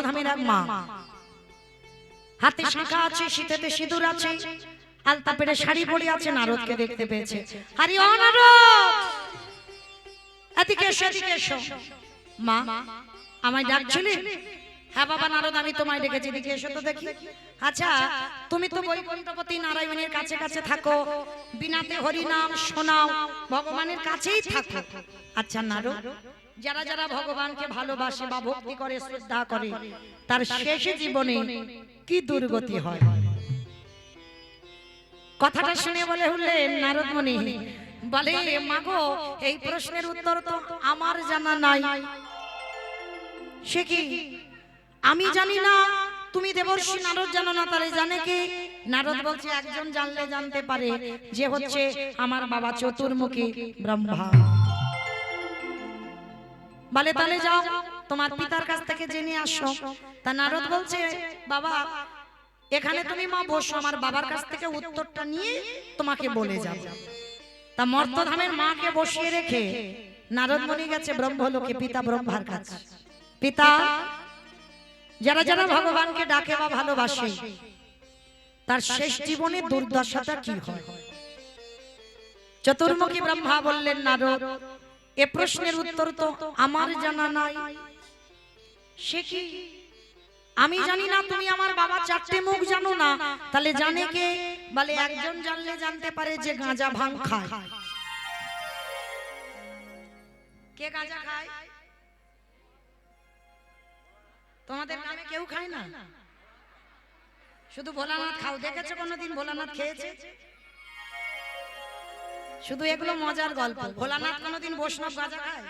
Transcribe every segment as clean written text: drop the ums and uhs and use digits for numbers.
ধামের এক মা, হাতে শাঁখা আছে, শীতেতে সিঁদুর আছে, আলতা পেরে শাড়ি পরে আছে, নারদকে দেখতে পেয়েছে। আরে ও নারদ, এদিকে এসো, এদিকে এসো। মা, আমায় ডাকছিলে? হ্যাঁ বাবা নারদ, আমি তোমায় ডেকেছি, এদিকে এসো তো দেখি। আচ্ছা, তুমি তো বৈকুণ্ঠপতি নারায়ণের কাছে কাছে থাকো, বিনাতে হরি নাম শোনাও, ভগবানের কাছেই থাকো। আচ্ছা নারদ, যারা যারা ভগবানকে ভালোবাসে বা ভক্তি করে, শ্রদ্ধা করে, তার শেষ জীবনে কি দুর্গতি হয়? কথাটা শুনে বলে হলেন নারদ মুনি, বলে মাগো, এই প্রশ্নের উত্তর তো আমার জানা নাই। সে কি? আমি জানি না, তুমি দেবর্ষি নারদ জানো না, তাহলে জানে কি? নারদ বলছে একজন জানলে জানতে পারে, যে হচ্ছে আমার বাবা চতুর্মুখী ব্রহ্মা। বলে তাহলে যাও তোমার পিতার কাছ থেকে জেনে আসো। তা নারদ বলছে বাবা এখানে তুমি মা বসো, আমার বাবার কাছ থেকে উত্তরটা নিয়ে তোমাকে বলে যাব। তা মর্তধামের মাকে বসিয়ে রেখে নারদ মুনি গেছে ব্রহ্মলোকে পিতা ব্রহ্মার কাছে। পিতা, যারা যারা ভগবানকে ডাকে বা ভালোবাসে, তার শেষ জীবনে দুর্দশাটা কি হয়? চতুর্মুখী ব্রহ্মা বললেন নারদ, এ প্রশ্নের উত্তর তো আমার জানা নাই। সে কি? আমি জানি না, তুমি আমার বাবা চারটে মুখ জানো না, তাহলে জানে কে? বলে একজন জানলে জানতে পারে, যে গাঁজা ভাং খায়। কে গাঁজা খায়? তোমাদের গ্রামে কেউ খায় না? শুধু ভোলানাথ খাও। দেখেছো কোনোদিন ভোলানাথ খেয়েছে? শুধু এগুলো মজার গল্প। ভোলানাথ কোনোদিন বৈষ্ণব গাঁজা খায়?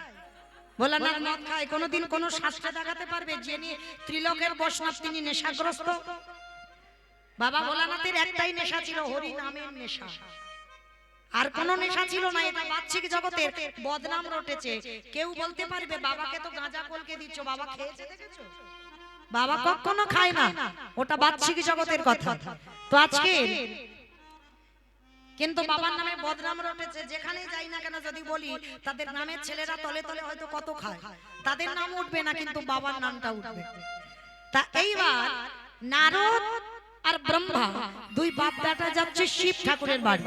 ভোলানাথ মদ খায়? কোনোদিন কোন শাস্ত্রে দেখাতে পারবে যিনি ত্রিলোকের বৈষ্ণব তিনি নেশাগ্রস্ত? বাবা ভোলানাথের একটাই নেশা ছিল, হরি নামের নেশা, আর কোন নেশা ছিল না। এটা বাহ্যিক জগতের বদনাম রটেছে। কেউ বলতে পারবে বাবাকে তো গাঁজা কলকে দিচ্ছ, বাবা খেয়েছে দেখেছো? বাবা কখনো খায় না, ওটা বাহ্যিক জগতের কথা। তো আজকে কিন্তু বাবার নামে বদনাম রটেছে। যেখানে যাই না কেন যদি বলি তাদের নামের ছেলেরা তলে তলে হয়তো কত খায়, তাদের নাম উঠবে না, কিন্তু বাবার নামটা উঠবে। তা এইবার নারদ আর ব্রহ্মা দুই বাপ বেটা যাচ্ছে শিব ঠাকুরের বাড়ি।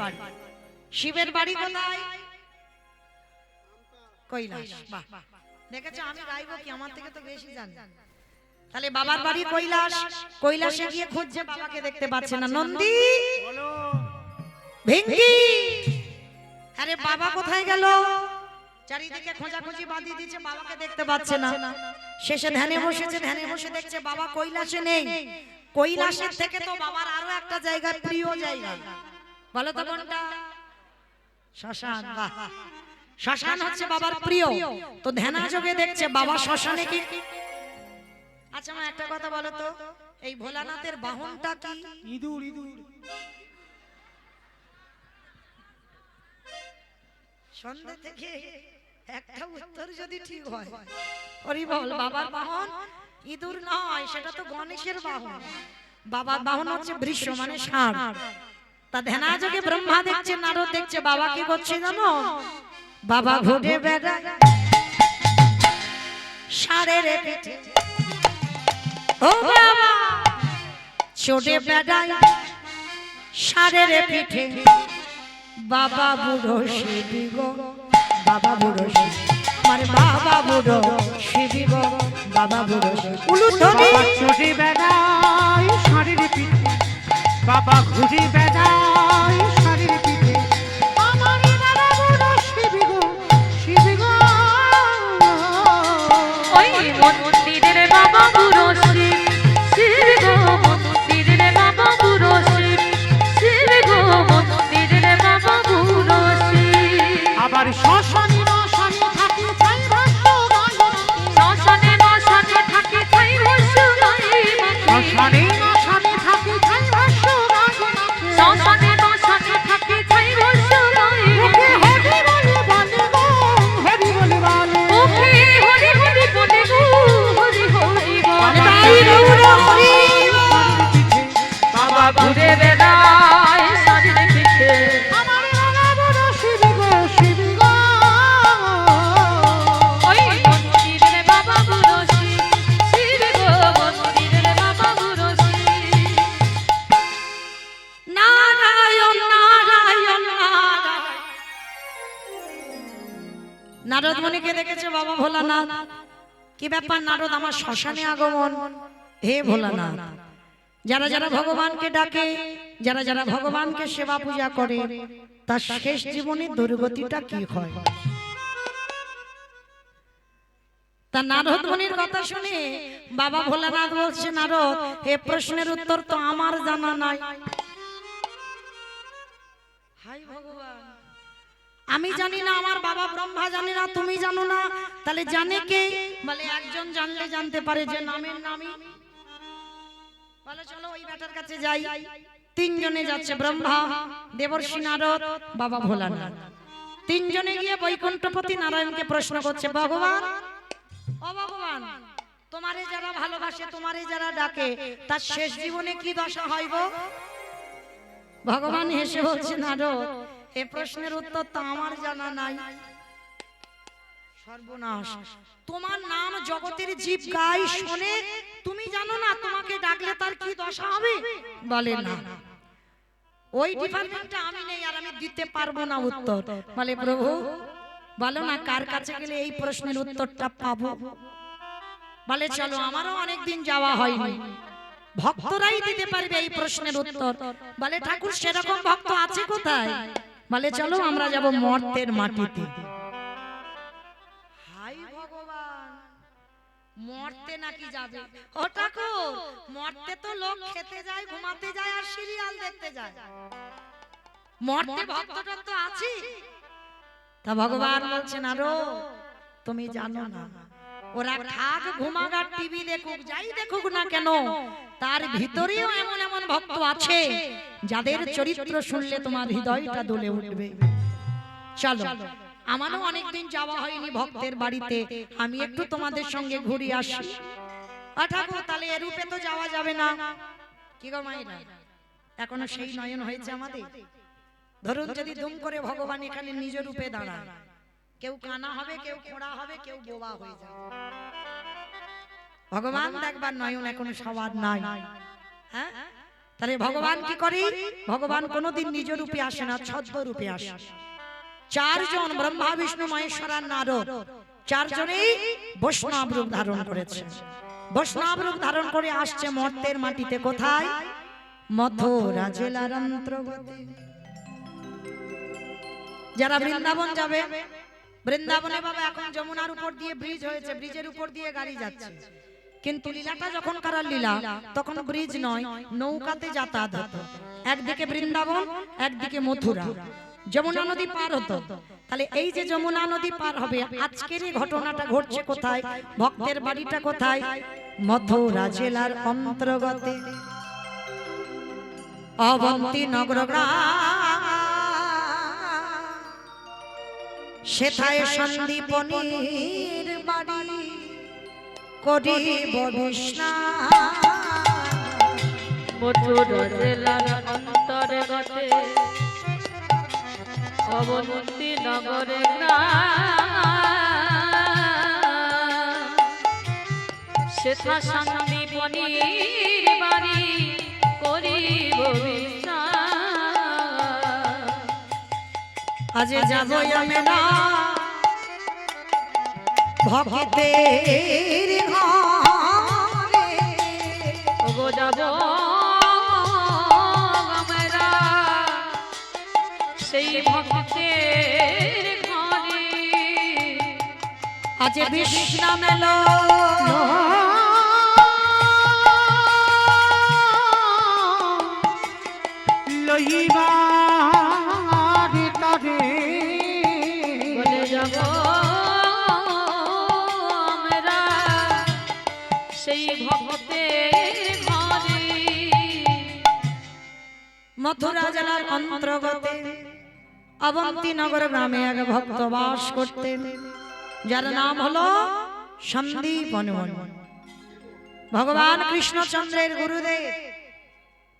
শিবের বাড়ি কোথায়? কৈলাস। বাহ, দেখেছো আমি গাইবো কি, আমার থেকে তো বেশি জানি। তাহলে বাবার বাড়ি কৈলাস। কৈলাসে গিয়ে খুঁজছে, বাবাকে দেখতে পাচ্ছে না। নন্দী, ভেঙ্গি, আরে বাবা কোথায় গেল? চারিদিকে খোঁজাখুঁজি বাঁধিয়ে দিচ্ছে, বাবাকে দেখতে পাচ্ছে না। শেষে ধ্যানে বসেছে, ধ্যানে বসে দেখছে বাবা কৈলাসে নেই। কৈলাসের থেকে তো বাবার আরো একটা জায়গা, প্রিয় জায়গা, বলো তো কোনটা? শ্মশান। বাহ, শ্মশান হচ্ছে বাবার প্রিয়। তো ধ্যানাযোগে দেখছে বাবা শ্মশানে কি। আচ্ছা মা একটা কথা বলো তো, এই ভোলানাথের বাহনটা কি? ইঁদুর। ইঁদুর। সন্ধ্যা থেকে একটা উত্তর যদি ঠিক হয়, হরি বল, বাবার বাহন ইঁদুর নয়, সেটা তো গণেশের বাহন। বাবার বাহন হচ্ছে বৃষ, মানে ষাঁড়। তা ধ্যানাযোগে ব্রহ্মা দেখছে, নারদ দেখছে, বাবা কি করছে জানো? বাবা ঘুরে বেড়ায় ষাঁড়ের পিঠে, ও বাবা চড়ে বেড়ায় ষাঁড়ের পিঠে। বাবা বুড়ো শিবি গো, বাবা বুড়ো শিবি, মানে বাবা বুড়ো শিবি গো, বাবা বুড়ো উলুধ্বনি। চড়ে বেড়ায় ষাঁড়ের পিঠে, বাবা ঘুরে বেড়ায় ষাঁড়ের পিঠে। আমার বাবা বুড়ো শিবি গো, শিবি গো। ওই মন্দিরের বাবা বুড়ো শিব, শিব গো মন্দিরের বাবা বুড়ো শিব, শিব গো মন্দিরের বাবা বুড়ো শিব। আবার শ্মশানে মশানে থাকি ছাই ভাষ্য গাই, শ্মশানে মশানে থাকে ছাই ভাষ্য গাই, শ্মশানে মশানে থাকি ছাই ভাষ্য গাই, শ্মশানে নারদ মুনিকে দেখেছে বাবা ভোলানাথ, কি ব্যাপার নারদ আমার শ্মশানে আগমন? হে ভোলানাথ, যারা যারা ভগবানকে ডাকে, যারা যারা ভগবানকে সেবা পূজা করে, তার শেষ জীবনে দুর্গতিটা কি হয়? তা নারদ মুনির কথা শুনে বাবা ভোলানাথ বলছে, নারদ এ প্রশ্নের উত্তর তো আমার জানা নাই। হাই ভগবান, আমি জানি না, আমার বাবা ব্রহ্মা জানে না, তুমি জানো না, তাহলে জানে কে? বলে একজন জানলে জানতে পারে, যে নামের নামই। বলে চলো ওই বেটার কাছে যাই। তিনজনে যাচ্ছে, ব্রহ্মা, দেবর্ষি নারদ, বাবা ভোলানাথ। তিনজনে গিয়ে বৈকুণ্ঠপতি নারায়ণকে প্রশ্ন করছে, ভগবান ও ভগবান, তোমারে যারা ভালোবাসে, তোমারে যারা ডাকে, তার শেষ জীবনে কি দশা হইব? ভগবান হেসে বলছে, নারদ এ প্রশ্নের উত্তর তো আমার জানা নাই। সর্বনাশ, তোমার নাম জগতের জীব গাই শোনে, তুমি জানো না তোমাকে ডাকলে তার কি দশা হবে? বলে না, ওই ডিপার্টমেন্টে আমি নেই, আর আমি দিতে পারবো না উত্তর। বলে প্রভু বলো না কার কাছে গেলে এই প্রশ্নের উত্তরটা পাবো? বলে চলো, আমারও অনেকদিন যাওয়া হয়নি, ভক্তরাই দিতে পারবে এই প্রশ্নের উত্তর। বলে ঠাকুর সেরকম ভক্ত আছে কোথায়? বলে চলো আমরা যাব মর্তের মাটিতে। হাই ভগবান, মর্তে নাকি যাবে? ও ঠাকুর, মর্তে তো লোক খেতে যায়, ঘুমাতে যায়, আর সিরিয়াল দেখতে যায়, মর্তে ভক্তটা তো আছে। তা ভগবান বলছেন, আরো তুমি জানো না, ওরা খাক ঘুমাক আর টিভি দেখুক, যাই দেখুক না কেন, তার ভিতরেও এমন এমন ভক্ত আছে যাদের চরিত্র শুনলে তোমার হৃদয়টা দুলে উঠবে। চলো, আমারও অনেকদিন যাওয়া হয়নি ভক্তের বাড়িতে, আমি একটু তোমাদের সঙ্গে ঘুরে আসি। ঠাকুর তাহলে এ রূপে তো যাওয়া যাবে না। কি গো মাইরা, এখনো সেই নয়ন হয়েছে আমাদের? ধরুন যদি দুম করে ভগবান এখানে নিজ রূপে দাঁড়ায়, কেউ কানা হবে, কেউ খোড়া হবে, কেউ বোবা হয়ে যাবে। ভগবান দেখবার নয়ন এখনো সবার নাই। হ্যাঁ, তাহলে ভগবান কি করে? ভগবান কোনোদিন নিজ রূপে আসে না, ছদ্ম রূপে আসে। চারজন, ব্রহ্মা বিষ্ণু মহেশ্বর আর নারদ, চারজনেই বৈষ্ণব রূপ ধারণ করেছে। বৈষ্ণব রূপ ধারণ করে আসছে মর্তের মাটিতে। কোথায়? মথুরা জেলার অন্তর্গতে। যারা বৃন্দাবন যাবে, বৃন্দাবনে বাবা এখন যমুনার উপর দিয়ে ব্রিজ হয়েছে, ব্রিজের উপর দিয়ে গাড়ি যাচ্ছে, কিন্তু লীলাটা যখন কারার লীলা, তখন ব্রিজ নয়, নৌকাতে যাতায়াত হতো। একদিকে বৃন্দাবন, একদিকে মথুরা, যমুনা নদী পার হতো। তাহলে এই যে যমুনা নদী পার হবে, আজকের এই ঘটনাটা ঘটছে কোথায়? ভক্তের বাড়িটা কোথায়? মথুরা জেলার অন্তর্গতে অবন্তী নগর গ্রাম। সেথায় সন্দীপনীর বাড়ি করিব বিস্নান। মথুরা জেলার অন্তর্গতে অবন্তী নগরে গ্রাম। সেথা সন্দীপনীর বাড়ি করিব বিস্নান। আজ যাব আমি না ভক্তের ঘরে, ওগো যাব আমরা সেই ভক্তের ঘরে। আজ বিশ্রাম এলো লইবার তরে বলে যাব আমরা সেই ভক্তের ঘরে। মথুরা জেলার অন্তর্গতে অবন্তী নগর গ্রামে এক ভক্ত বাস করতেন, যার নাম হলো সন্দীপন। ভগবান কৃষ্ণচন্দ্রের গুরুদেব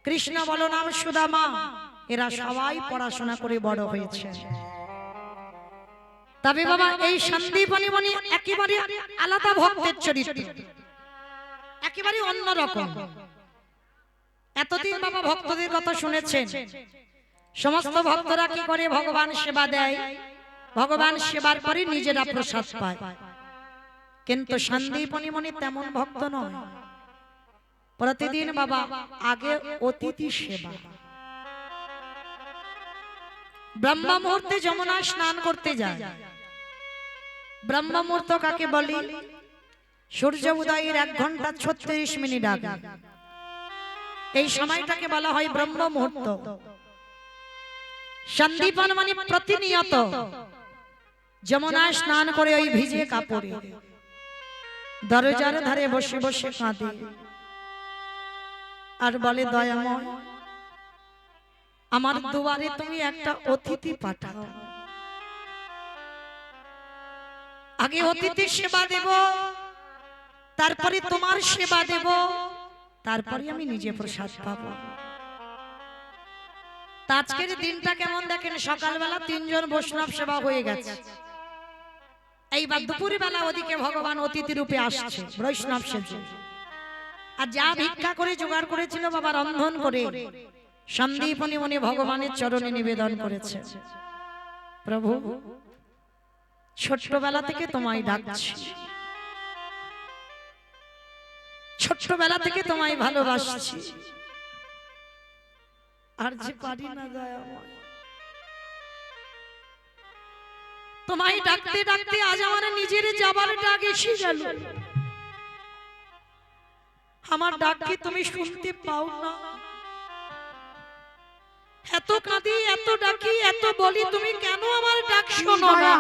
কৃষ্ণ বলরাম সুদামা, এরা সবাই পড়াশোনা করে বড় হয়েছে। তবে বাবা এই সন্দীপনী মনি একেবারে আলাদা ভক্তের চরিত্র, একেবারে অন্যরকম। এতদিন বাবা ভক্তদের কথা শুনেছেন, সমস্ত ভক্তরা কি করে ভগবান সেবা দেয়, ভগবান সেবার পরে নিজেরা প্রসাদ পায়। কিন্তু সন্দীপনী মনি তেমন ভক্ত নয়। প্রতিদিন বাবা আগে অতিথি সেবা। ব্রহ্ম মুহূর্তে যমুনায় স্নান করতে যায়। ব্রহ্ম মুহূর্ত কাকে বলি? সূর্য উদয়ের 1 ঘন্টা 36 মিনিট আগে এই সময়টাকে বলা হয় ব্রহ্ম মুহূর্ত। সন্দীপন মানে প্রতিনিয়ত যমুনায় স্নান করে ওই ভিজে কাপড়ে দরজার ধারে বসে বসে কাঁদে আর বলে, দয়াময় আমার দুয়ারে তুমি একটা অতিথি পাঠাও। আগে অতিথি সেবা দেব, তারপরে তোমার সেবা দেব, তারপরে আমি নিজে প্রসাদ পাবো। আজকের দিনটা কেমন দেখেন, সকালবেলা 3 জন বৈষ্ণব সেবা হয়ে গেছে। এইবার দুপুর বেলা ওদিকে ভগবান অতিথি রূপে আসছে বৈষ্ণব সেজে। আর যা ভিক্ষা করে জোগাড় করেছিল বাবা রন্ধন করে সন্দীপনী মনে ভগবানের চরণে নিবেদন করেছে। প্রভু ছোট্টবেলা থেকে তোমায় ডাকছি, ছোট্টবেলা থেকে তোমায় ভালোবাসছি, আর যে পারি না দয়াময়। তোমায় ডাকতে ডাকতে আজ আমার নিজের যাবার ডাক এসে গেল। আমার ডাক কি তুমি শুনতে পাও না? এত কাঁদি, এত ডাকি, এত বলি, তুমি কেন আমার ডাক শোনো না?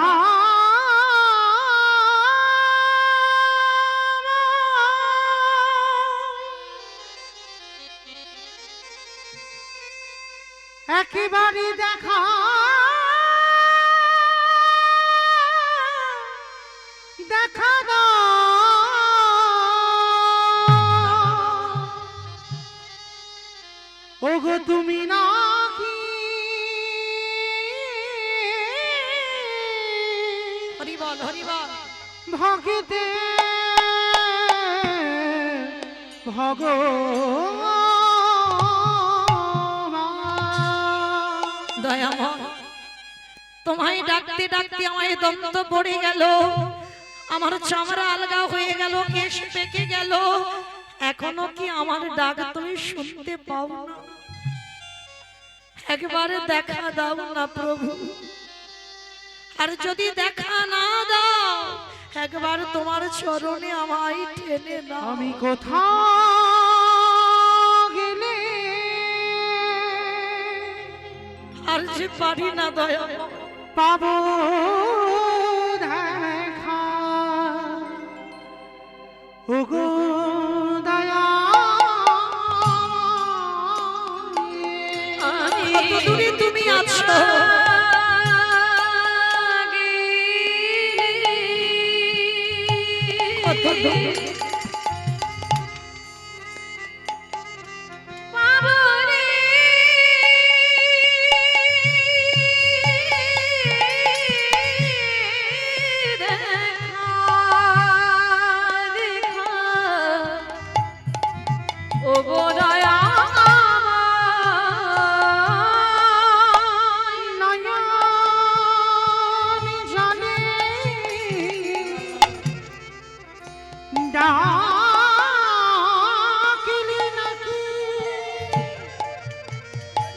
একেবারে দেখা দেখা ওগো তুমি নাকি হরি বল, হরি বল। ভগতে দয়াময় তোমায় ডাকতে ডাকতে আমায় দন্ত পড়ে গেল, আমার চামড়া আলগা হয়ে গেল, কেশ পেকে গেল, এখনো কি আমার ডাক তুমি শুনতে পাও না? একবারে দেখা দাও না প্রভু। আর যদি দেখা না দাও, একবার তোমার চরণে আমায় টেনে নাও। আমি কোথাও গেলে আর যে পারি না দয়াময়। পাবো দেখা ওগো দয়া কত দূরে তুমি আছো? কত দূরে?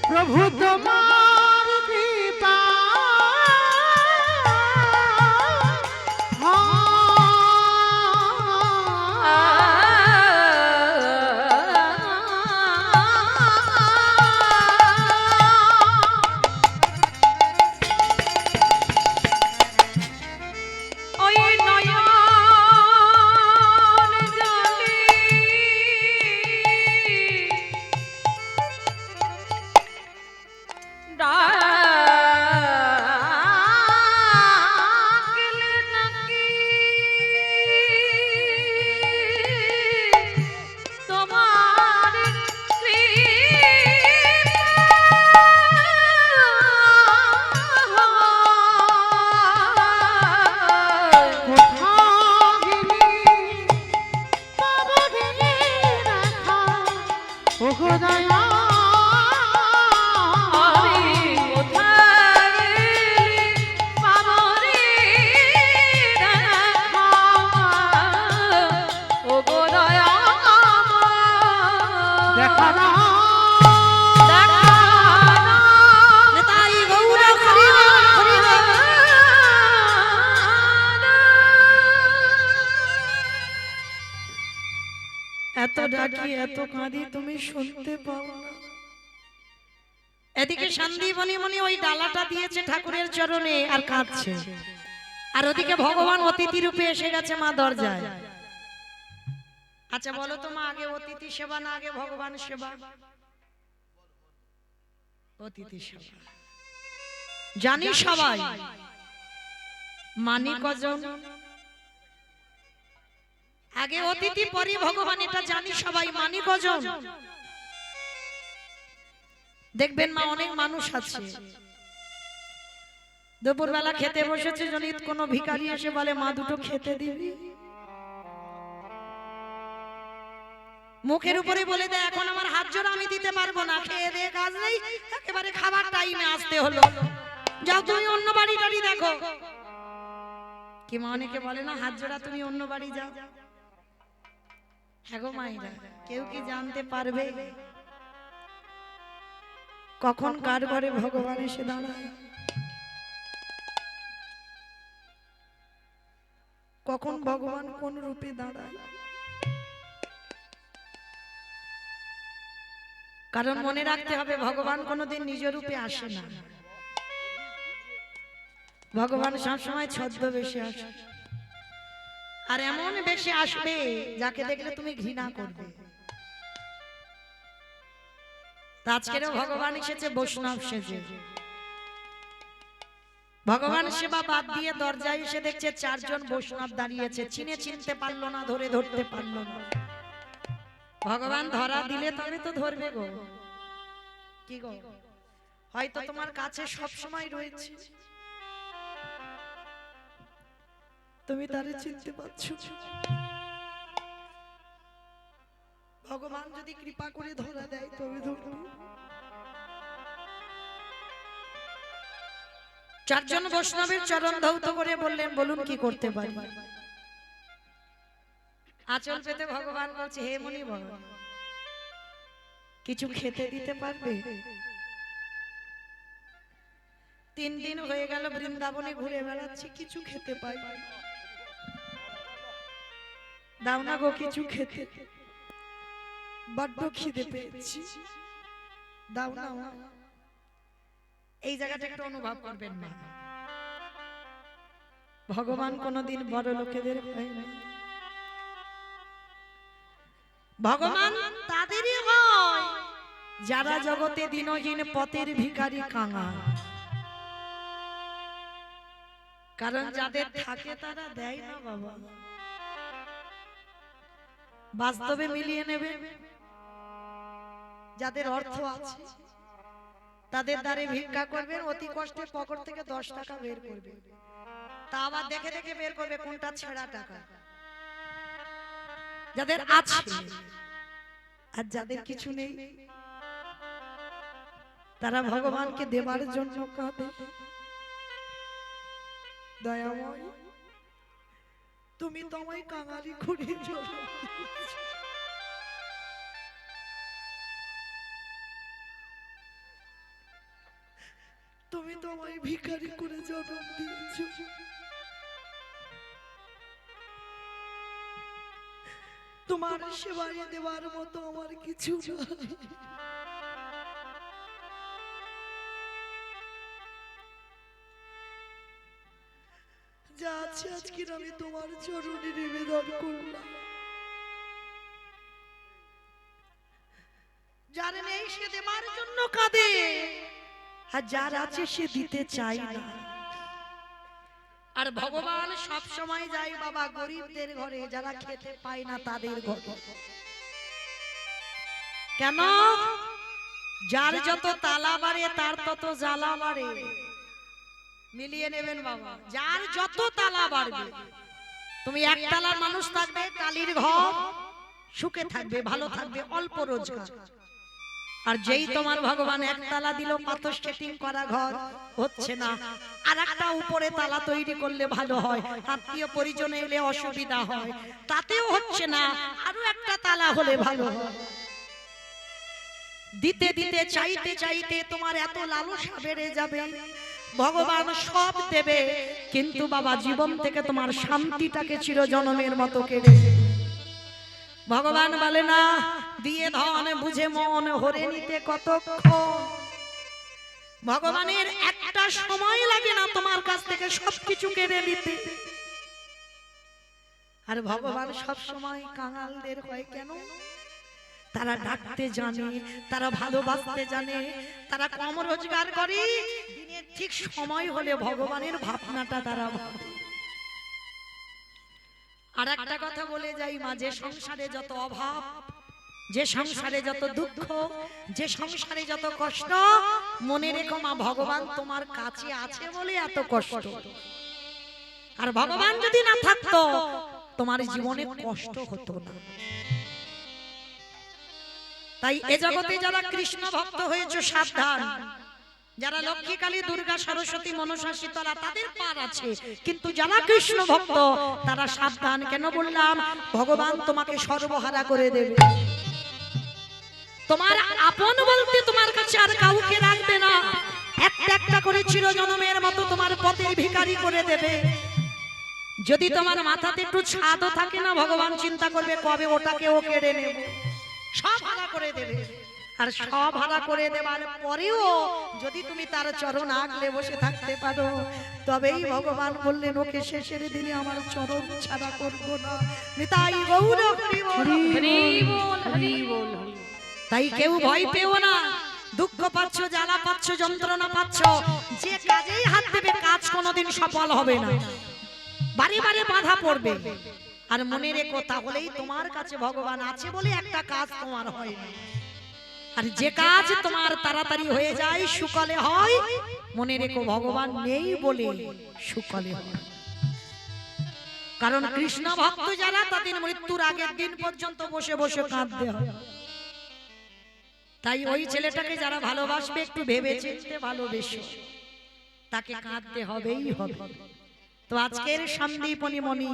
প্রভু তোমার কৃপা আমি কোথায় গেলে পাবো না নেতাই গৌর হরি হরি এত ডাকি এত কাঁদি তুমি শুনতে পাও না। এদিকে সন্দীপনী মনি ওই ডালাটা দিয়েছে ঠাকুরের চরণে আর কাঁদছে, আর ওদিকে ভগবান অতিথি রূপে এসে গেছে মা দরজায়। আচ্ছা বলো তো মা, আগে অতিথি সেবা না আগে ভগবান সেবা? অতিথি সেবা জানি সবাই, মানি কজন? আগে অতিথি পরে ভগবান, এটা জানি সবাই, মানি কজন? দেখবেন মা অনেক মানুষ আছে দুপুরবেলা খেতে বসেছে, যদি কোনো ভিখারি এসে বলে মা দুটো খেতে দিবি, মুখের উপরে বলে দেয় এখন আমার হাত জোড়া আমি দিতে পারবো না, খেয়ে দিয়ে কাজ নেই, একেবারে খাবার টাইমে আসতে হলো, যাও তুমি অন্য বাড়ি টাড়ি দেখো। কি মা অনেকে বলে না হাত জোড়া তুমি অন্য বাড়ি যাও। হ্যাঁ গো মাইরা, কেউ কি জানতে পারবে কখন কার ঘরে ভগবান এসে দাঁড়ায়, কখন ভগবান কোন রূপে দাঁড়ায়? কারণ মনে রাখতে হবে ভগবান কোনোদিন নিজ রূপে আসে না, ভগবান সবসময় ছদ্মবেশে আসে, আর এমন বেশে আসবে যাকে দেখলে তুমি ঘৃণা করবে। আজকেরও ভগবান এসেছে বৈষ্ণব সেজে, ভগবান সেবা বাদ দিয়ে দরজায় এসে দেখছে চারজন বৈষ্ণব দাঁড়িয়েছে, চিনতে পারলো না, ধরতে পারলো না। ভগবান ধরা দিলে তবে তো ধরবে গো, কি গো? হয়তো তোমার কাছে সব সময় রয়েছে, তুমি তারে চিনতে পারছো। ভগবান যদি কৃপা করে ধরা দেয় তবে ধরবে। চারজন বৈষ্ণবের চরণ ধৌত করে বললেন বলুন কি করতে পারি? আঁচল পেতে ভগবান বলছে হে মুনি বল, কিছু খেতে দিতে পারবে? 3 দিন হয়ে গেল বৃন্দাবনে ঘুরে বেড়াচ্ছি, কিছু খেতে পাই, দাও না গো কিছু খেতে, বড্ড খিদে পেয়েছি, দাও না। এই জায়গাটা একটু অনুভব করবেন না, ভগবান কোনদিন বড় লোকেদের হয় না, ভগবান তাদেরই হয় যারা জগতে দিনহীন পথের ভিখারি কাঙাল। কারণ যাদের থাকে তারা দেয় না বাবা, বাস্তবে মিলিয়ে নেবে। যাদের অর্থ আছে তাদের দ্বারে ভিক্ষা করবেন, অতি কষ্টে পকেট থেকে 10 টাকা বের করবে, তা আবার দেখে দেখে বের করবে কোনটা ছেঁড়া টাকা। যাদের আছে আর যাদের কিছু নেই তারা ভগবানকে দেবার জন্য কাঁদে, দয়াময় তুমি তো আমায় কাঙালি করে জন্ম দিয়েছ, তুমি তো আমায় ভিখারি করে জন্ম দিয়েছ, তোমার সেবায় দেওয়ার মতো আমার কিছু না। যা আছে আজকে আমি তোমার চরণে নিবেদন করলাম, যার নেই সে দেবার জন্য কাঁদে, আর যার আছে সে দিতে চায় না। আর ভগবান সব সময় যায় বাবা গরিবদের ঘরে, যারা খেতে পায় না তাদের ঘরে। কেন? যার যত তালা বাড়ে তার তত জ্বালা বাড়ে, মিলিয়ে নেবেন বাবা। যার যত তালা বাড়বে, তুমি একতলার মানুষ থাকবে টালির ঘর, সুখে থাকবে, ভালো থাকবে, অল্প রোজগার। আর যেই তোমার ভগবান একতলা দিল, পাথর সেটিং করা ঘর হচ্ছে না, আর একটা উপরে তালা তৈরি করলে ভালো হয়, আত্মীয় পরিজন এলে অসুবিধা হয়, তাতেও হচ্ছে না, আরো একটা তালা হলে ভালো হয়। দিতে দিতে চাইতে চাইতে তোমার এত লালসা বেড়ে যাবে, ভগবান সব দেবে, কিন্তু বাবা জীবন থেকে তোমার শান্তিটাকে চিরজনমের মতো কেড়ে নেবে। ভগবান বলে না, দিয়ে ধন বুঝে মন হরে নিতে কতক্ষণ। ভগবানের একটা সময় লাগে না তোমার কাছ থেকে সবকিছু কেড়ে নিতে। আর ভগবান সব সময় কাঙালদের হয় কেন? তারা ডাকতে জানে, তারা ভালোবাসতে জানে, তারা কম রোজগার করে, দিনের ঠিক সময় হলে ভগবানের ভাবনাটা তারা ভাবে। আর একটা কথা বলে যাই মা, যে সংসারে যত অভাব, যে সংসারে যত দুঃখ, যে সংসারে যত কষ্ট, মনে রেখো মা ভগবান তোমার কাছে আছে বলে এত কষ্ট। আর ভগবান যদি না থাকতো তোমার জীবনে কষ্ট হতো না। তাই এ জগতে যারা কৃষ্ণ ভক্ত হয়েছে সাবধান, যারা লক্ষ্মী কালী দুর্গা সরস্বতী মনসা শীতলা তাদের পার আছে, কিন্তু যারা কৃষ্ণ ভক্ত তারা সাবধান। কেন বললাম? ভগবান তোমাকে সর্বহারা করে দেবে। তোমার আপন বলতে তোমার কাছে আর কাউকে রাখবে না, একটা একটা করে চিরজনমের মতো তোমার পথের ভিখারি করে দেবে। যদি তোমার মাথাতে একটু ছাদও থাকে না, ভগবান চিন্তা করবে কবে ওটাকেও কেড়ে নেব, সব হারা করে দেবে। আর সব হারা করে দেবার পরেও যদি তুমি তার চরণ আগলে বসে থাকতে পারো, তবেই ভগবান বললেন ওকে শেষের দিনে আমার চরণ ছাড়া করবো না। নিতাই গৌর হরি বল। হরি বল, হরি বল। তাই কেউ ভয় পেও না, দুঃখ পাচ্ছ, জ্বালা পাচ্ছ, যন্ত্রণা পাচ্ছ, যে কাজেই হাত দেবে কাজ কোনোদিন সফল হবে না, বারে বারে বাধা পড়বে। আর মনে রেখো তাহলেই তোমার কাছে ভগবান আছে বলে একটা কাজ তোমার হয় না। আর যে কাজ তোমার তাড়াতাড়ি হয়ে যায়, সুকলে হয়, মনে রেখো ভগবান নেই বলে সুকলে হয়। কারণ কৃষ্ণ ভক্ত যারা, তাদের মৃত্যুর আগের দিন পর্যন্ত বসে বসে কাঁদতে হয়। তাই ওই ছেলেটাকে যারা ভালোবাসবে একটু ভেবে চিন্তে ভালোবেসো, তাকে কাঁদতে হবেই হবে। তো আজকের সন্দীপনী মণি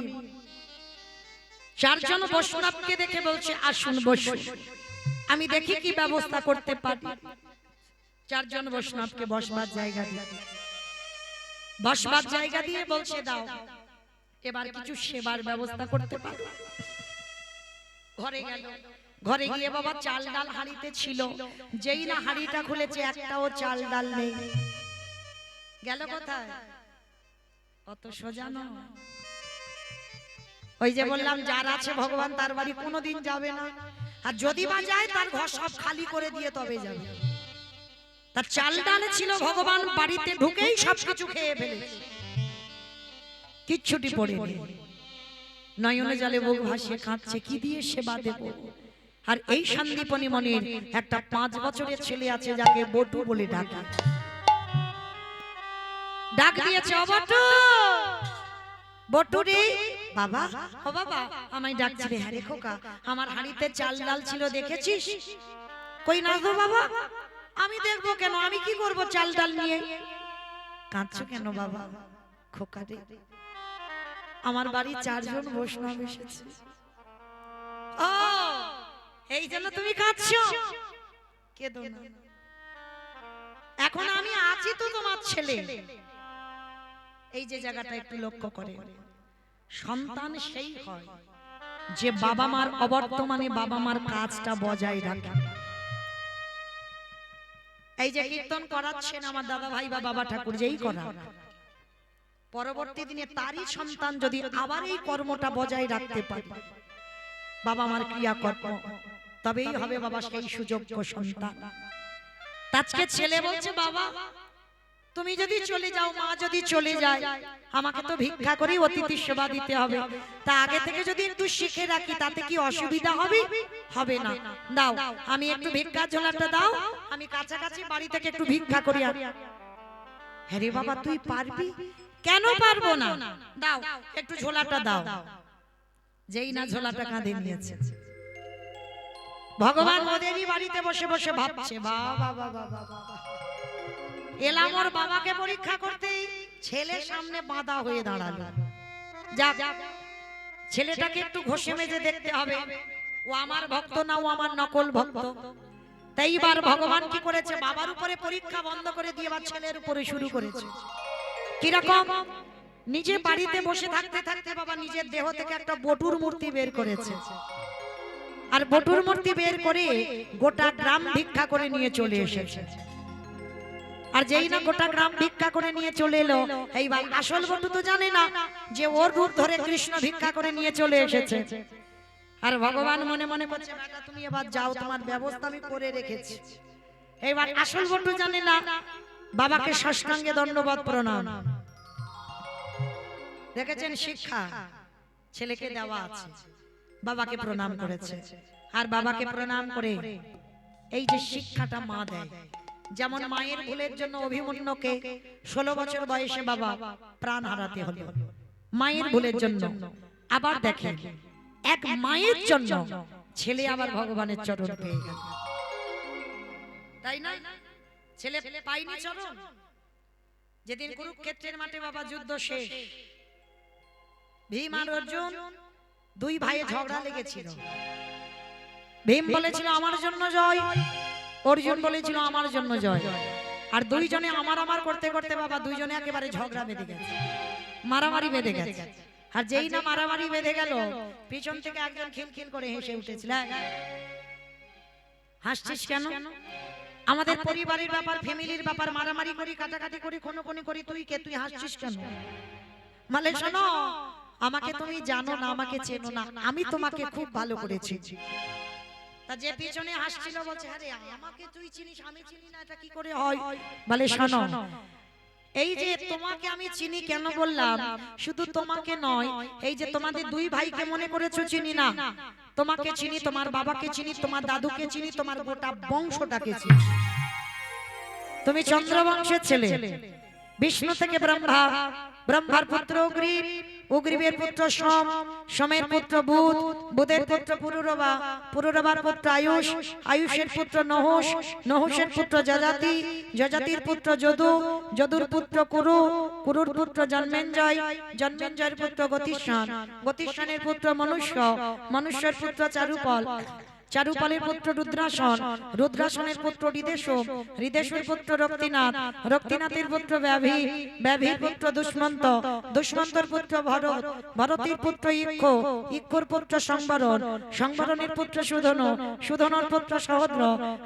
চারজন বৈষ্ণবকে দেখে বলছে আসুন বসুন, আমি দেখি কি ব্যবস্থা করতে পারি। চারজন বৈষ্ণবকে বসবার জায়গা দিয়ে, বসবার জায়গা দিয়ে বলছে দাও এবার কিছু সেবার ব্যবস্থা করতে পারো। ঘরে গেল, ঘরে গিয়ে বাবা চাল ডাল হাঁড়িতে ছিল, যেই না হাঁড়িটা খুলেছে একটাও চাল ডাল নেই। গেল কোথায়? অত সোজা নয়। ওই যে বললাম যার আছে ভগবান তার বাড়ি কোনোদিন যাবে না, আর যদি বা যায় তার ঘর সব খালি করে দিয়ে তবে যাবে। তার চাল ডাল ছিল, ভগবান বাড়িতে ঢুকেই সবকিছু খেয়ে ফেলেছে, কিচ্ছুটি পড়ে নেই। নয়নে জলে বুক ভাসিয়ে কাঁদছে, কি দিয়ে সেবা দেব। আর এই সন্দীপনী মনির একটা 5 বছরের ছেলে আছে যাকে বটু বলে ডাকে। ডাক দিয়েছে অবটু, বটু রে বাবা, ও বাবা আমায় ডাকছি রে। হ্যাঁ রে খোকা, আমার হাঁড়িতে চাল ডাল ছিল দেখেছিস? কই না গো বাবা। আমি দেখবো কেন, আমি কি করব চাল ডাল নিয়ে? কাঁদছো কেন বাবা? খোকা রে আমার বাড়ি 4 জন বৈষ্ণব এসেছে। ও এই জন্য তুমি কাঁদছো? কেঁদো না, এখন আমি আছি তো তোমার ছেলে। এই যে জায়গাটা একটু লক্ষ্য করে, সন্তান সেই হয় যে বাবা মার অবর্তমানে বাবা মার কাজটা বজায় রাখে। এই যে কীর্তন করাচ্ছেন আমার দাদা ভাই বা বাবা ঠাকুর, যেই করা, পরবর্তী দিনে তারই সন্তান যদি আবার এই কর্মটা বজায় রাখতে পারে, বাবা মার ক্রিয়াকর্ম, তবেই হবে বাবা সেই সুযোগ্য সন্তান। আজকে ছেলে বলছে বাবা তুমি যদি চলে যাও, মা যদি চলে যায়, আমাকে তো ভিক্ষা করেই অতিথি সেবা দিতে হবে। তা আগে থেকে যদি একটু শিখে রাখি তাতে কি অসুবিধা হবে? হবে না। দাও আমি একটু ভিক্ষার ঝোলাটা দাও, আমি কাছাকাছি বাড়ি থেকে একটু ভিক্ষা করি। হ্যাঁ রে বাবা তুই পারবি? কেন পারবো না, দাও একটু ঝোলাটা দাও। যেই না ঝোলাটা কাঁধে নিয়েছে, ভগবান ওদেরই বাড়িতে বসে বসে ভাবছে বাবা বাবা বাবা, এলাম ওর বাবাকে পরীক্ষা করতে, ছেলে সামনে বাঁধা হয়ে দাঁড়ালো। যাক ছেলেটাকে একটু ঘষে মেজে দেখতে হবে, ও আমার ভক্ত না ও আমার নকল ভক্ত। তাই এবার ভগবান কি করেছে, বাবার উপরে পরীক্ষা বন্ধ করে দিয়ে এবার ছেলের উপরে শুরু করেছে। কিরকম? নিজে বাড়িতে বসে থাকতে থাকতে বাবা নিজের দেহ থেকে একটা বটুর মূর্তি বের করেছে, আর বটুর মূর্তি বের করে গোটা গ্রাম ভিক্ষা করে নিয়ে চলে এসেছে। আর যেই না গোটা গ্রাম ভিক্ষা করে নিয়ে চলে এলো, এইবার আসল বটু তো জানে না যে ওর রূপ ধরে কৃষ্ণ ভিক্ষা করে নিয়ে চলে এসেছে। আর ভগবান মনে মনে বলছে, বেটা তুমি এবার যাও, তোমার ব্যবস্থা আমি করে রেখেছি। এইবার আসল বটু জানে না, বাবাকে সাষ্টাঙ্গে দণ্ডবত প্রণাম। দেখেছেন শিক্ষা ছেলেকে দেওয়া আছে, বাবাকে প্রণাম করেছে। আর বাবাকে প্রণাম করে এই যে শিক্ষাটা মা দেয়, যেমন মায়ের ভুলের জন্য অভিমন্যুকে 16 বছর বয়সে বাবা প্রাণ হারাতে হলো মায়ের ভুলের জন্য। আবার দেখেন এক মায়ের জন্য ছেলে আবার ভগবানের চরণ পেয়ে গেল, তাই না? ছেলে পাইনি চরণ। যেদিন কুরুক্ষেত্রের মাঠে বাবা যুদ্ধ শেষ, ভীম আর অর্জুন দুই ভাইয়ে ঝগড়া লেগেছিল। ভীম বলেছিল আমার জন্য জয়, অর্জুন বলেছিল আমার জন্য জয়। আর দুইজনে আমার আমার করতে করতে বাবা দুইজনে একেবারে ঝগড়া বেঁধে গেছে, মারামারি বেঁধে গেছে। আর যেই না মারামারি বেঁধে গেল, পিছন থেকে একজন খিলখিল করে হেসে উঠেছিল। হাসছিস কেন? আমাদের পরিবারের ব্যাপার, ফ্যামিলির ব্যাপার, মারামারি করি, কাটাকাটি করি, খুনোখুনি করি, তুই কে? তুই হাসছিস কেন? মানে শোনো, আমাকে তুমি জানো না, আমাকে চেনো না, আমি তোমাকে খুব ভালো করেছি। তা যে পিছনে হাসছিল বলছে, আরে আমাকে তুই চিনিস, আমি চিনি না, এটা কি করে হয়? বলে শোনো, এই যে তোমাকে আমি চিনি কেন বললাম, শুধু তোমাকে নয়, এই যে তোমাদের দুই ভাইকে মনে করেছো চিনি না, তোমাকে চিনি, তোমার বাবাকে চিনি, তোমার দাদুকে চিনি, তোমার গোটা বংশটাকে চিনি। তুমি চন্দ্রবংশের ছেলে, বিষ্ণু থেকে ব্রহ্মা, ব্রহ্মার পুত্র অগ্রিব, অগ্রিবের পুত্র সোম, সোমের পুত্র বুধ, বুধের পুত্র পুরুরবা, পুরুরবার পুত্র আয়ুষ, আয়ুষের পুত্র নহুষ, নহুষের পুত্র যজাতি, যজাতির পুত্র যদু, যদুর পুত্র কুরু, কুরুর পুত্র জন্মেঞ্জয়, জন্মেঞ্জয়ের পুত্র গতিষ্ঠান, গতিষ্ঠানের পুত্র মনুষ্য, মনুষ্যের পুত্র চারুপল, চারুপালের পুত্র রুদ্রাসন, রুদ্রাসনের পুত্র হৃদেশম, হৃদেশের পুত্র রক্তিনাথ, রক্তিনাথের পুত্র ব্যাভি, ব্যাভির পুত্র দুষ্মন্ত, দুষ্মন্তর পুত্র ভরত, ভরতের পুত্র ইক্ষ, ইক্ষুর পুত্র সংবরণ, সংবরণের পুত্র সুধন, সুধনের পুত্র সহদ্র,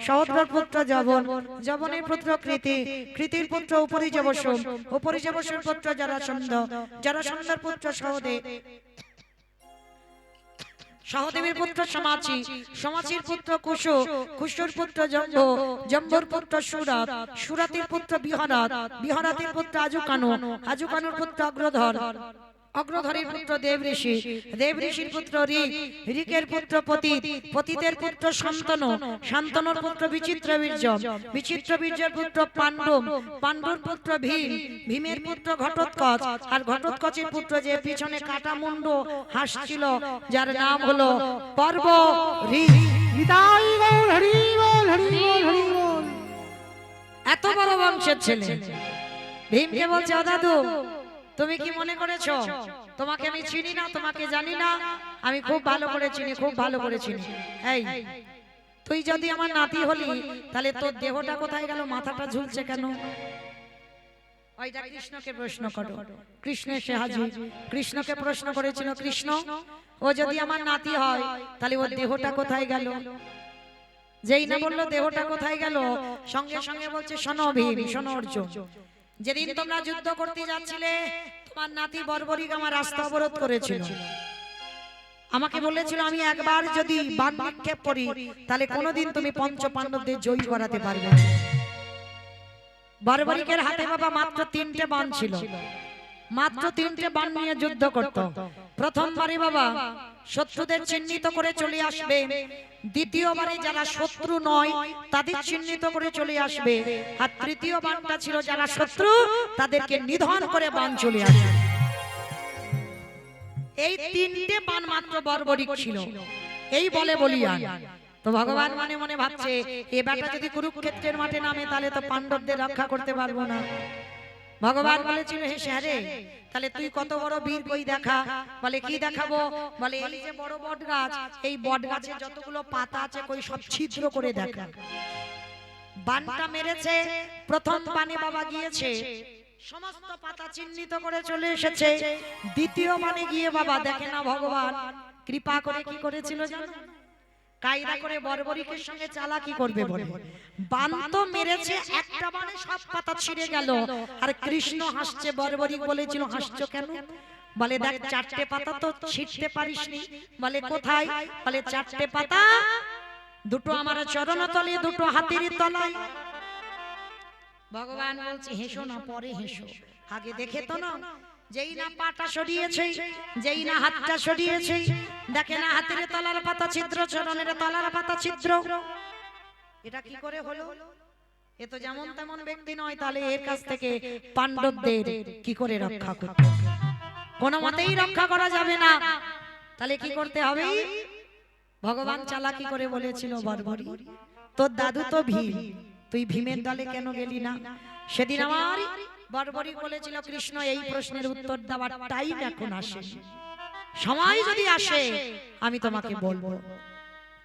সহদ্রর পুত্র জবন, জবনের পুত্র কৃতি, কৃতির পুত্র উপরিজবসম, উপরিজবসের পুত্র জরাসন্ধ, জরাসন্ধের পুত্র সহদেব, সহদেবের পুত্র সমাচি, সমাচির পুত্র কুশু, কুশুর পুত্র জম্ব, জম্বর পুত্র সুরাত, সুরাতের পুত্র বিহরাত, বিহরাতের পুত্র আজুকানু, আজুকানুর পুত্র অগ্রধর, অগ্রধরের পুত্র দেব ঋষি, দেব ঋষির পুত্র ঋক, ঋকের পুত্র পতিত, পতিতের পুত্র শান্তনু, শান্তনুর পুত্র বিচিত্র বীর্য, বিচিত্র বীর্যের পুত্র পাণ্ডব, পাণ্ডুর পুত্র ভীম, ভীমের পুত্র ঘটোৎকচ, আর ঘটোৎকচের পুত্র যে পিছনে কাটা মুন্ড হাসছিল, যার নাম হলো পর্ব ঋক। নিতাই গৌর হরি বল, হরি বল, হরি বল। এত বড় বংশের ছেলে ভীমকে বলছে, ও দাদু তুমি কি মনে করেছো তোমাকে আমি চিনি না, তোমাকে জানি না? আমি খুব ভালো করে চিনি, খুব ভালো করে চিনি। এই তুই যদি আমার নাতি হলি, তাহলে তোর দেহটা কোথায় গেল, মাথাটা ঝুলছে কেন? ওইটা কৃষ্ণকে প্রশ্ন করো। কৃষ্ণ এসে হাজির। কৃষ্ণকে প্রশ্ন করেছিল, কৃষ্ণ ও যদি আমার নাতি হয়, তাহলে ওর দেহটা কোথায় গেল? যেই না বললো দেহটা কোথায় গেল, সঙ্গে সঙ্গে বলছে, শোনো ভীম, শোনো অর্জুন, যেদিন তোমরা যুদ্ধ করতে যাচ্ছিলে, তোমার নাতি বর্বরিক আমার রাস্তা অবরোধ করেছিল। আমাকে বলেছিল আমি একবার যদি বাণ নিক্ষেপ করি, তাহলে কোনোদিন তুমি পঞ্চ পাণ্ডবদের জয়ী করাতে পারবে না। বর্বরিকের হাতে বাবা মাত্র 3টে বাণ ছিল, মাত্র 3টে বাণ নিয়ে যুদ্ধ করত। প্রথমবারে বাবা শত্রুদের চিহ্নিত করে চলে আসবে, দ্বিতীয়বারে যারা শত্রু নয় তাদের চিহ্নিত করে চলে আসবে, আর তৃতীয় বাণটা ছিল যারা শত্রু তাদেরকে নিধন করে বাণ চলে আসবে। এই 3টে বাণ মাত্র বর্বরিক ছিল। এই বলে বলিয়ান তো ভগবান মনে মনে ভাবছে, এ বেটা যদি কুরুক্ষেত্রের মাঠে নামে, তাহলে তো পাণ্ডবদের রক্ষা করতে পারবো না। ভগবান বলেছিল হে রে, তাহলে তুই কত বড় বীর কই দেখা। বলে কি দেখাবো? বলে এই যে বড় বট গাছ, এই বট গাছে যতগুলো পাতা আছে কই সব ছিদ্র করে দেখা। বানটা মেরেছে, প্রথম বানে বাবা গিয়েছে, সমস্ত পাতা চিহ্নিত করে চলে এসেছে। দ্বিতীয় বানে গিয়ে বাবা দেখে না ভগবান কৃপা করে কি করেছিল জানো? কায়দা করে বর্বরিকের সঙ্গে চালাকি করবে বলে বান তো মেরেছে, একটা বানে সব পাতা ছিঁড়ে গেল। আর কৃষ্ণ হাসছে, বর্বরিক বলেছিল হাসছো কেন? বলে দেখ চারটে পাতা তো ছিঁড়তে পারিসনি। বলে কোথায়? বলে চারটে পাতা দুটো আমার চরণ তলে, দুটো হাতের তলায়। ভগবান বলছে হেসো না, পরে হেসো, আগে দেখে তো না। যেই না পাটা সরিয়েছে, যেই না হাতটা সরিয়েছে, দেখে না হাতের তলার পাতা ছিদ্র, চরণের তলার পাতা ছিদ্র। এটা কি করে হলো? এ তো যেমন তেমন ব্যক্তি নয়, তাহলে এর কাছ থেকে পাণ্ডবদের কি করে রক্ষা করতে? কোনো মতেই রক্ষা করা যাবে না। তাহলে কি করতে হবে? ভগবান চালাকি করে বলেছিল বর্বরী তোর দাদু তো ভীম, তুই ভীমের দলে কেন গেলি না? সেদিন আমার বর্বরী বলেছিল কৃষ্ণ এই প্রশ্নের উত্তর দেওয়ার টাইম এখন আসে, সময় যদি আসে আমি তোমাকে বলবো।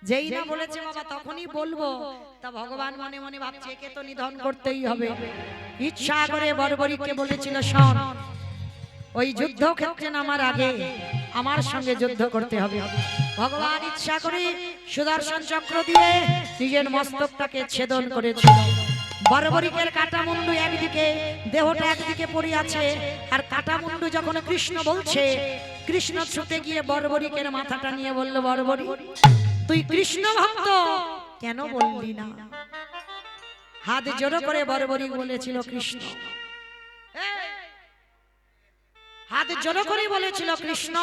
যেই না বলেছে বাবা তখনই বলবো। তা ভগবান মনে মনে ভাবছে একে তো নিধন করতেই হবে। ইচ্ছা করে বর্বরীকে বলেছিল শোন, ওই যুদ্ধ ক্ষেত্রে নামার আগে আমার সঙ্গে যুদ্ধ করতে হবে। ভগবান ইচ্ছা করে সুদর্শন চক্র দিয়ে নিজের মস্তকটাকে ছেদন করেছিল। বর্বরিকের কাটা মুন্ডু একদিকে, দেহটা একদিকে পড়ে আছে। আর কাটা মুন্ডু যখন কৃষ্ণ বলছে, কৃষ্ণ ছুটে গিয়ে বর্বরিকের মাথাটা নিয়ে বলল বর্বরী তুই কৃষ্ণ ভক্ত কেন বললি না? হাত জোড়ো করে বর্বরী বলেছিল কৃষ্ণ, হাত জোড়ো করে বলেছিল কৃষ্ণ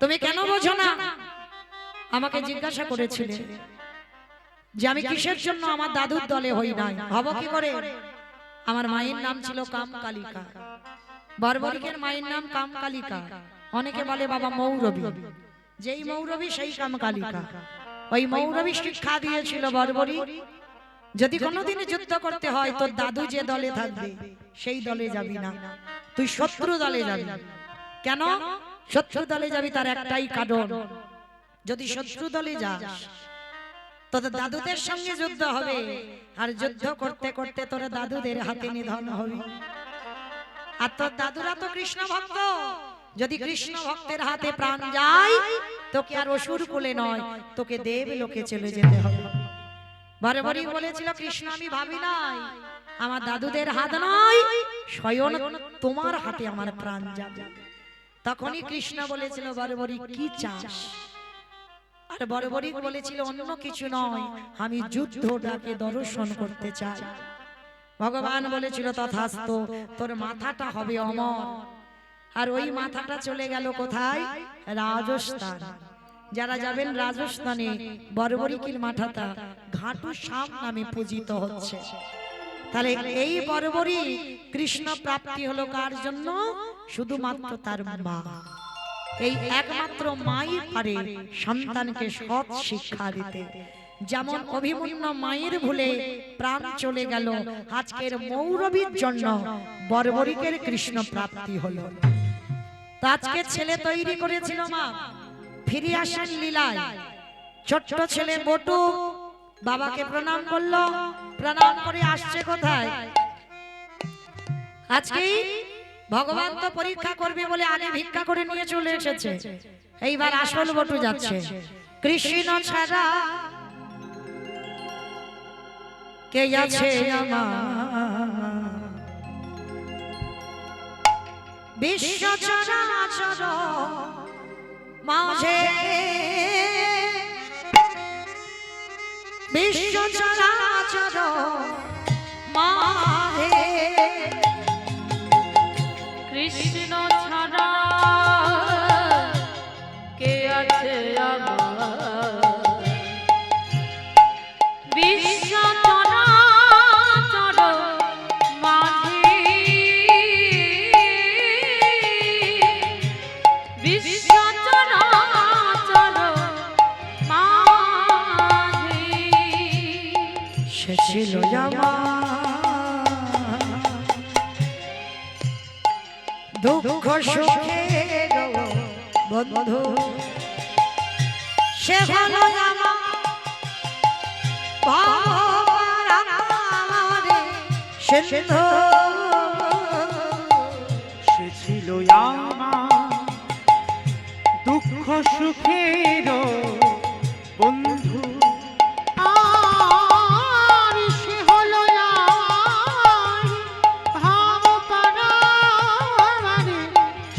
তুমি কেন বোঝো না? আমাকে জিজ্ঞাসা করেছিলে যে আমি কিসের জন্য আমার দাদুর দলে হই নাই। হব কি করে? আমার মায়ের নাম ছিল কামকালিকা, বর্বরিকের মায়ের নাম কামকালিকা। অনেকে বলে বাবা মৌরবী, যেই মৌরবী সেই কামকালিকা। ওই মৌরবী শিক্ষা দিয়েছিল বর্বরী যদি কোনোদিন যুদ্ধ করতে হয় তোর দাদু যে দলে থাকবে সেই দলে যাবি না, তুই শত্রু দলে যাবি। কেন শত্রু দলে যাবি? তার একটাই কারণ, যদি শত্রু দলে যাস তোদের দাদুদের সঙ্গে যুদ্ধ হবে, আর যুদ্ধ করতে করতে তোর দাদুদের হাতে নিধন হবে। আর তোর দাদুরা তো কৃষ্ণ ভক্ত, যদি কৃষ্ণ ভক্তের হাতে প্রাণ যায় তোকে আর অসুর কুলে নয়, তোকে দেব লোকে চলে যেতে হবে। বর্বরী বলেছিল কৃষ্ণ আমি ভাবি নাই, আমার দাদুদের হাত নয়, স্বয়ং তোমার হাতে আমার প্রাণ যাবে। তখনই কৃষ্ণ বলেছিল বর্বরী কি চাস? আর বর্বরী বলেছিল অন্য কিছু নয়, আমি যুদ্ধটাকে দর্শন করতে চাই। ভগবান বলেছিল তথাস্তু, তোর মাথাটা হবে অমর। আর ওই মাথাটা চলে গেল কোথায়? রাজস্থান। যারা যাবেন রাজস্থানে বর্বরিকের মাথাটা ঘাটু শ্যাম নামে পূজিত হচ্ছে। তাহলে এই বর্বরী কৃষ্ণ প্রাপ্তি হলো কার জন্য? শুধুমাত্র তার মা। এই একমাত্র মাই পারে সন্তানকে সৎ শিক্ষা দিতে। যেমন অভিমন্যু মায়ের ভুলে প্রাণ চলে গেল, আজকের মৌরবীর জন্য বর্বরিকের কৃষ্ণ প্রাপ্তি হলো। তো আজকে ছেলে তৈরি করেছিল মা, ফিরে আসেন লীলায়। ছোট্ট ছেলে বটু বাবাকে প্রণাম করলো, প্রণাম করে আসছে কোথায়? আজকে ভগবান তো পরীক্ষা করবে বলে আগে ভিক্ষা করে নিয়ে চলে এসেছে। এইবার আসল বটু যাচ্ছে। কৃষ্ণ ছাড়া কে আছে আমার, বিশ্ব চরাচর মাঝে, বিশ্ব চরাচর মাঝে কৃষ্ণ ছাড়া কে আছে আমার, বিশ্ব চরাচর মাঝে, বিশ্ব চরাচর মাঝে সে ছিল আমার দুঃখ সুখে বন্ধু সে হলো আমার ভবরামারে সিন্ধু সে ছিল আমার দুঃখ সুখের বন্ধু আর সে হলো আমার ভাবপারামারে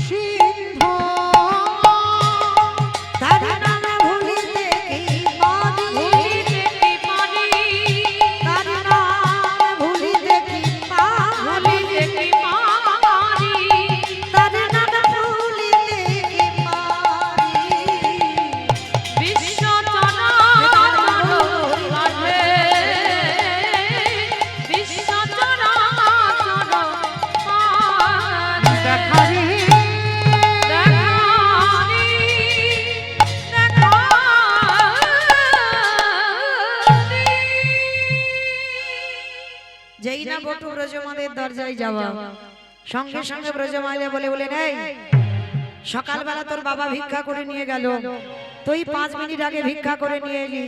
সিন্ধু তার নামে ভুলিতে কি পারি ভুলিতে কি পারি, তার নামে ভুলিতে কি পারি ভুলিতে কি পারি, তার নামে ভুলিতে কি পারি বিশ্ব চরাচর মাঝে, বিশ্ব চরাচর মাঝে। দেখারে দেখানি, দেখানি। যেই না বটু ব্রজমাদের দরজায় যাওয়া সঙ্গে সঙ্গে ব্রজমাইলে বলে বলে নেই সকালবেলা তোর বাবা ভিক্ষা করে নিয়ে গেল, তুই 5 মিনিট আগে ভিক্ষা করে নিয়ে এলি,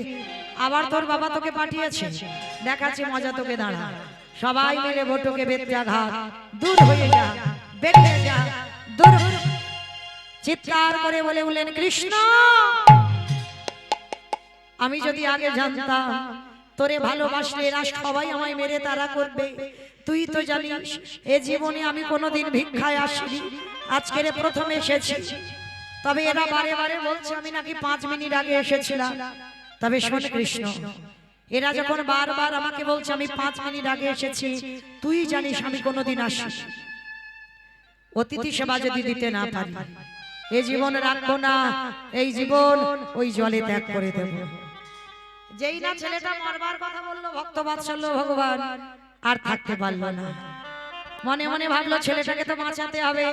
আবার তোর বাবা তোকে পাঠিয়েছে, দেখাচ্ছি মজা তোকে দাঁড়া। সবাই মিলে বটুকে বেত্যাঘাত দূর হয়ে যা, বেরিয়ে যা, দূর হ। চিৎকার করে বলে বললেন কৃষ্ণ আমি যদি আগে জানতাম তোরে ভালোবাসলে এরা সবাই আমায় মেরে তারা করবে, তুই তো জানিস এ জীবনে আমি কোনোদিন ভিক্ষায় আসিনি, আজকের প্রথম এসেছি। তবে এরা বারে বারে বলছে আমি নাকি 5 মিনিট আগে এসেছিলাম। তবে শোন কৃষ্ণ, এরা যখন বারবার আমাকে বলছে আমি 5 মিনিট আগে এসেছি, তুই জানিস আমি কোনোদিন আসি অতিথি সেবা যদি দিতে না পারি এ জীবন রাখবো না, এই জীবন ওই জলে ত্যাগ করে দেব। যেই না ছেলেটা মরবার কথা বললো ভক্ত বাৎসল্য ভগবান আর থাকতে পারলো না, মনে মনে ভাবলো ছেলেটাকে তো বাঁচাতে হবে।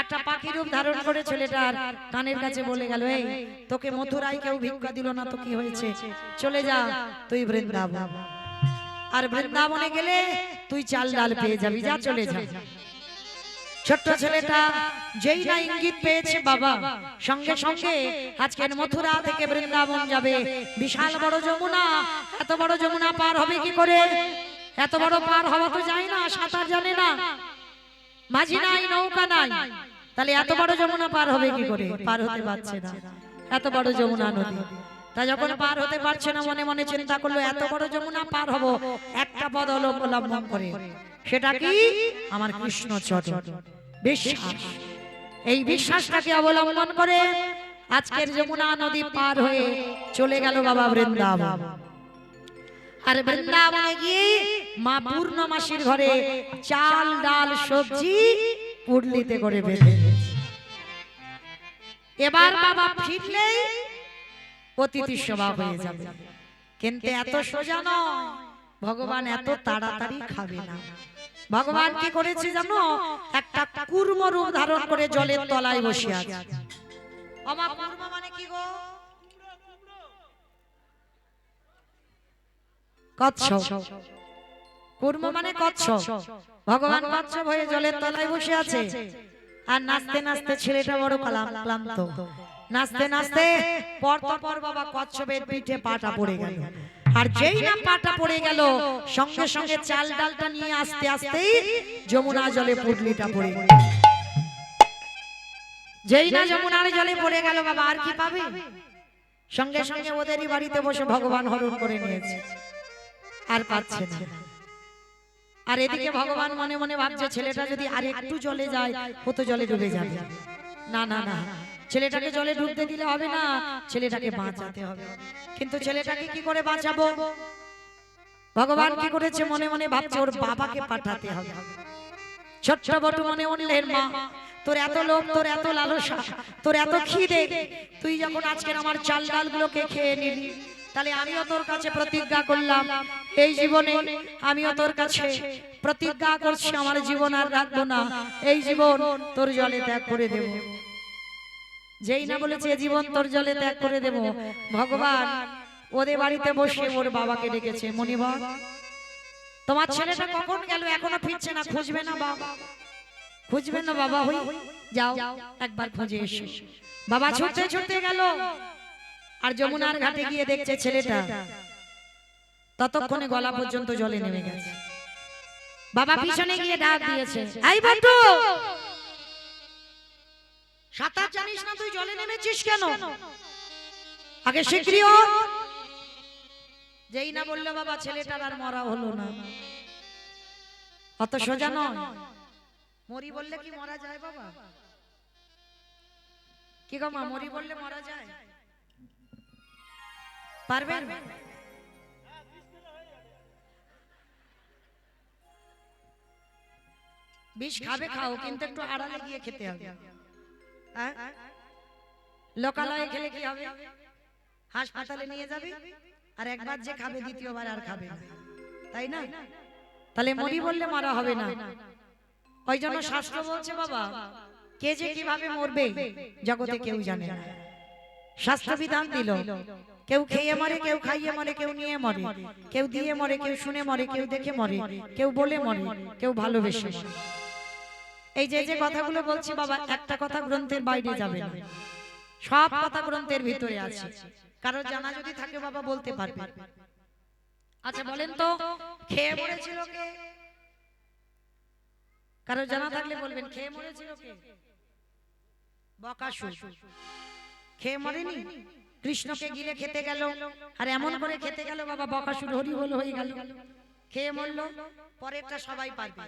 একটা পাখি রূপ ধারণ করে ছেলেটার কানের কাছে বলে গেল এই তোকে মথুরায় কেউ ভিক্ষা দিল না তো কি হয়েছে, চলে যা তুই বৃন্দাবন, আর বৃন্দাবনে গেলে তুই চাল ডাল পেয়ে যাবি, যা চলে যা। ছোট্ট ছেলেটা যেই না ইঙ্গিত পেয়েছে বাবা সঙ্গে সঙ্গে আজকের মথুরা থেকে বৃন্দাবন যাবে। বিশাল বড় যমুনা, এত বড় যমুনা পার হবে কি করে? এত বড় পার হওয়া তো যায় না, সাঁতার জানে না, মাঝি নাই, নৌকা নাই, তাহলে এত বড় যমুনা পার হবে কি করে? পার হতে পারছে না, এত বড় যমুনা নদী। তা যখন পার হতে পারছে না মনে মনে চিন্তা করলো এত বড় যমুনা পার হব একটা পদ অবলম্বন করে, সেটা কি আমার কৃষ্ণ চরণ বিশ্বাস। এই বিশ্বাসটাকে অবলম্বন করে আজকের যমুনা নদী পার হয়ে চলে গেল বাবা বৃন্দাবন। আর বৃন্দাবনে গিয়ে মা পূর্ণমাসীর ঘরে চাল ডাল সবজি পুডলিতে করে বেঁধে দিয়েছে। এবার বাবা ফিরলেই অতিথি সেবা হয়ে যাবে, কিন্তু এত সোজা নয়, ভগবান এত তাড়াতাড়ি খাবে না। ভগবান কি করেছে জানো? একটা কুর্ম রূপ ধারণ করে জলের তলায় বসে আছে। আমা কুর্ম মানে কি গো? কচ্ছপ। কুর্ম মানে কচ্ছপ। ভগবান কচ্ছপ হয়ে জলের তলায় বসে আছে আর নাচতে নাচতে ছেলেটা বড় ক্লান্ত, নাচতে নাচতে পর বাবা কচ্ছপের পিঠে পাটা পড়ে গেল। আর যেই না পাটা পড়ে গেল সঙ্গে সঙ্গে চাল ডালটা নিয়ে আস্তে আস্তে যমুনা জলে পুডলিটা পড়ে গেল। যেই না যমুনার জলে পড়ে গেল বাবা আর কি পাবে? সঙ্গে সঙ্গে ওদেরই বাড়িতে বসে ভগবান হরণ করে নিয়েছে, আর পাচ্ছে না। আর এদিকে ভগবান মনে মনে ভাবছে ছেলেটা যদি আর একটু জলে যায় ও তো জলে ডুবে যাবে। না না না, ছেলেটাকে জলে ডুবতে দিলে হবে না, ছেলেটাকে বাঁচাতে হবে। কিন্তু ছেলেটাকে কি করে বাঁচাবো? ভগবান কি করেছে মনে মনে ভাবছে ওর বাবাকে পাঠাতে হবে। ছোট্ট বটু মনে বললেন মা তোর এত লোভ, তোর এত লালসা, তোর এত খিদে, তুই যখন আজকের আমার চাল ডাল গুলোকে খেয়ে নিলি, তাহলে আমিও তোর কাছে প্রতিজ্ঞা করলাম এই জীবনে আমিও তোর কাছে প্রতিজ্ঞা করছি আমার জীবন আর রাখবো না, এই জীবন তোর জলে ত্যাগ করে দেব। যেই না বলেছে জীবন তোর জলে ত্যাগ করে দেব, ভগবান ওদের বাড়িতে বসে ওর বাবাকে ডেকেছে, মণিবর তোমার ছেলেটা কখন গেল এখনো ফিরছে না, খুঁজবে না বাবা? খুঁজবেন না বাবা হই, যাও একবার খুঁজে এসো। বাবা ছুটতে ছুটতে গেল, আর যমুনার ঘাটে গিয়ে দেখছে ছেলেটা ততক্ষণে গলা পর্যন্ত জলে নেমে গেছে। বাবা পিছনে গিয়ে ডাক দিয়েছে, এই বন্ধু, সাঁতার জানিস না, তুই জলে নেমেছিস কেন? আগে শিগগিরই ওঠ। যেই না বললো বাবা, ছেলেটার আর মরা হলো না। অত সোজা নয়, মরি বললে কি মরা যায় বাবা? কি গো মা, মরি বললে মরা যায়? পারবেন? বিষ খাবে খাও, কিন্তু একটু আড়ালে গিয়ে খেতে হবে। হ্যাঁ? লোকালয়ে খেলে কি হবে? হাসপাতালে নিয়ে যাবে, আর একবার যে খাবে দ্বিতীয়বার আর খাবে না, তাই না? তাহলে মরি বললে মারা হবে না। ওই জন্য শাস্ত্র বলছে বাবা, কে যে কিভাবে মরবে জগতে কেউ জানে না। শাস্ত্র বিধান দিল, কেউ খেয়ে মরে, কেউ খাইয়ে মরে, কেউ নিয়ে মরে, কেউ দিয়ে মরে, কেউ শুনে মরে, কেউ দেখে মরে, কেউ বলে মরে, কেউ ভালোবেসে মরে। এই যে যে কথাগুলো বলছি বাবা, একটা কথা গ্রন্থের বাইরে যাবে না, সব কথা গ্রন্থের ভিতরে আছে। কারো জানা যদি থাকে বাবা বলতে পারবে। আচ্ছা বলেন তো, খেয়ে মরেছিল কে? কারো জানা থাকলে বলবেন, খেয়ে মরেছিল কে? বকাসুর। খেয়ে মরেনি, কৃষ্ণকে গিলে খেতে গেল, আর এমন করে খেতে গেল বাবা, বকাসুর হরি বল হয়ে গেল, খেয়ে মরল। পরেরটা সবাই পারবে।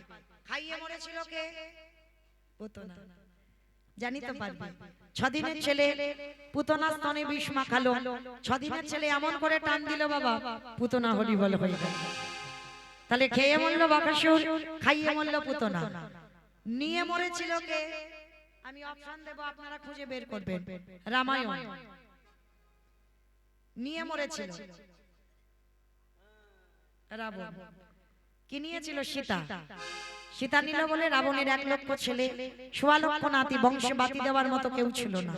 খাইয়ে মরেছিল কে? পুতনা। জানি তো পারবে। 6 দিনের ছেলে পুতনা স্তনে বিষ মাখালো, 6 দিনের ছেলে এমন করে টান দিল বাবা, পুতনা হরি বল হয়ে গেল। তাহলে খেয়ে মরল বকাসুর, খাইয়ে মরল পুতনা। নিয়ে মরেছিল কে? আমি অপশন দেব, আপনারা খুঁজে বের করবেন। রামায়ণ। নিয়ে মরেছিল রাবণ। কি নিয়েছিল? সীতা। সীতা নিল বলে রাবণের 1 লক্ষ ছেলে, 1.25 লক্ষ নাতি, বংশে বাতি দেওয়ার মতো কেউ ছিল না।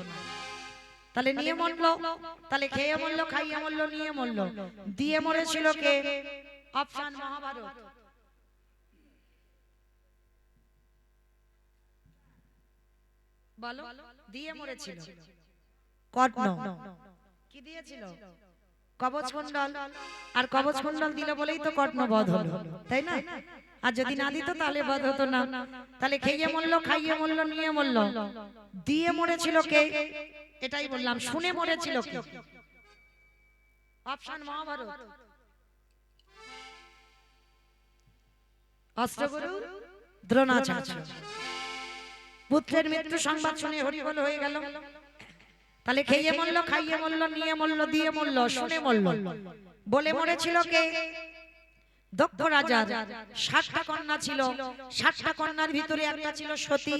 তাহলে নিয়ে মরল। তাহলে খেয়ে মরল, খাইয়ে মরল, নিয়ে মরল। দিয়ে মরেছিল কে? অপশন মহাভারত। বলো। দিয়ে মরেছিল কর্ণ। কি দিয়েছিল? কবচকুণ্ডল। আর কবচকুণ্ডল দিল বলেই তো কর্ণ বধ হলো, তাই না? আর যদি না দিত তাহলে বধ হতো না। তাহলে খেয়ে মরল, খাইয়ে মরল, নিয়ে মরল। দিয়ে মরেছিল কে? এটাই বললাম। শুনে মরেছিল কে? অপশন মহাভারত। অস্ত্রগুরু দ্রোণাচার্য। পুত্রের মৃত্যু সংবাদ শুনে হরিবল হয়ে গেল। তাহলে খেয়ে মরল, খাইয়ে মরল, নিয়ে মরল, দিয়ে মরল, শুনে মরল। বলে মরেছিল কে? দক্ষ রাজার 60টা কন্যা ছিল, 60টা কন্যার ভিতরে একটা ছিল সতী।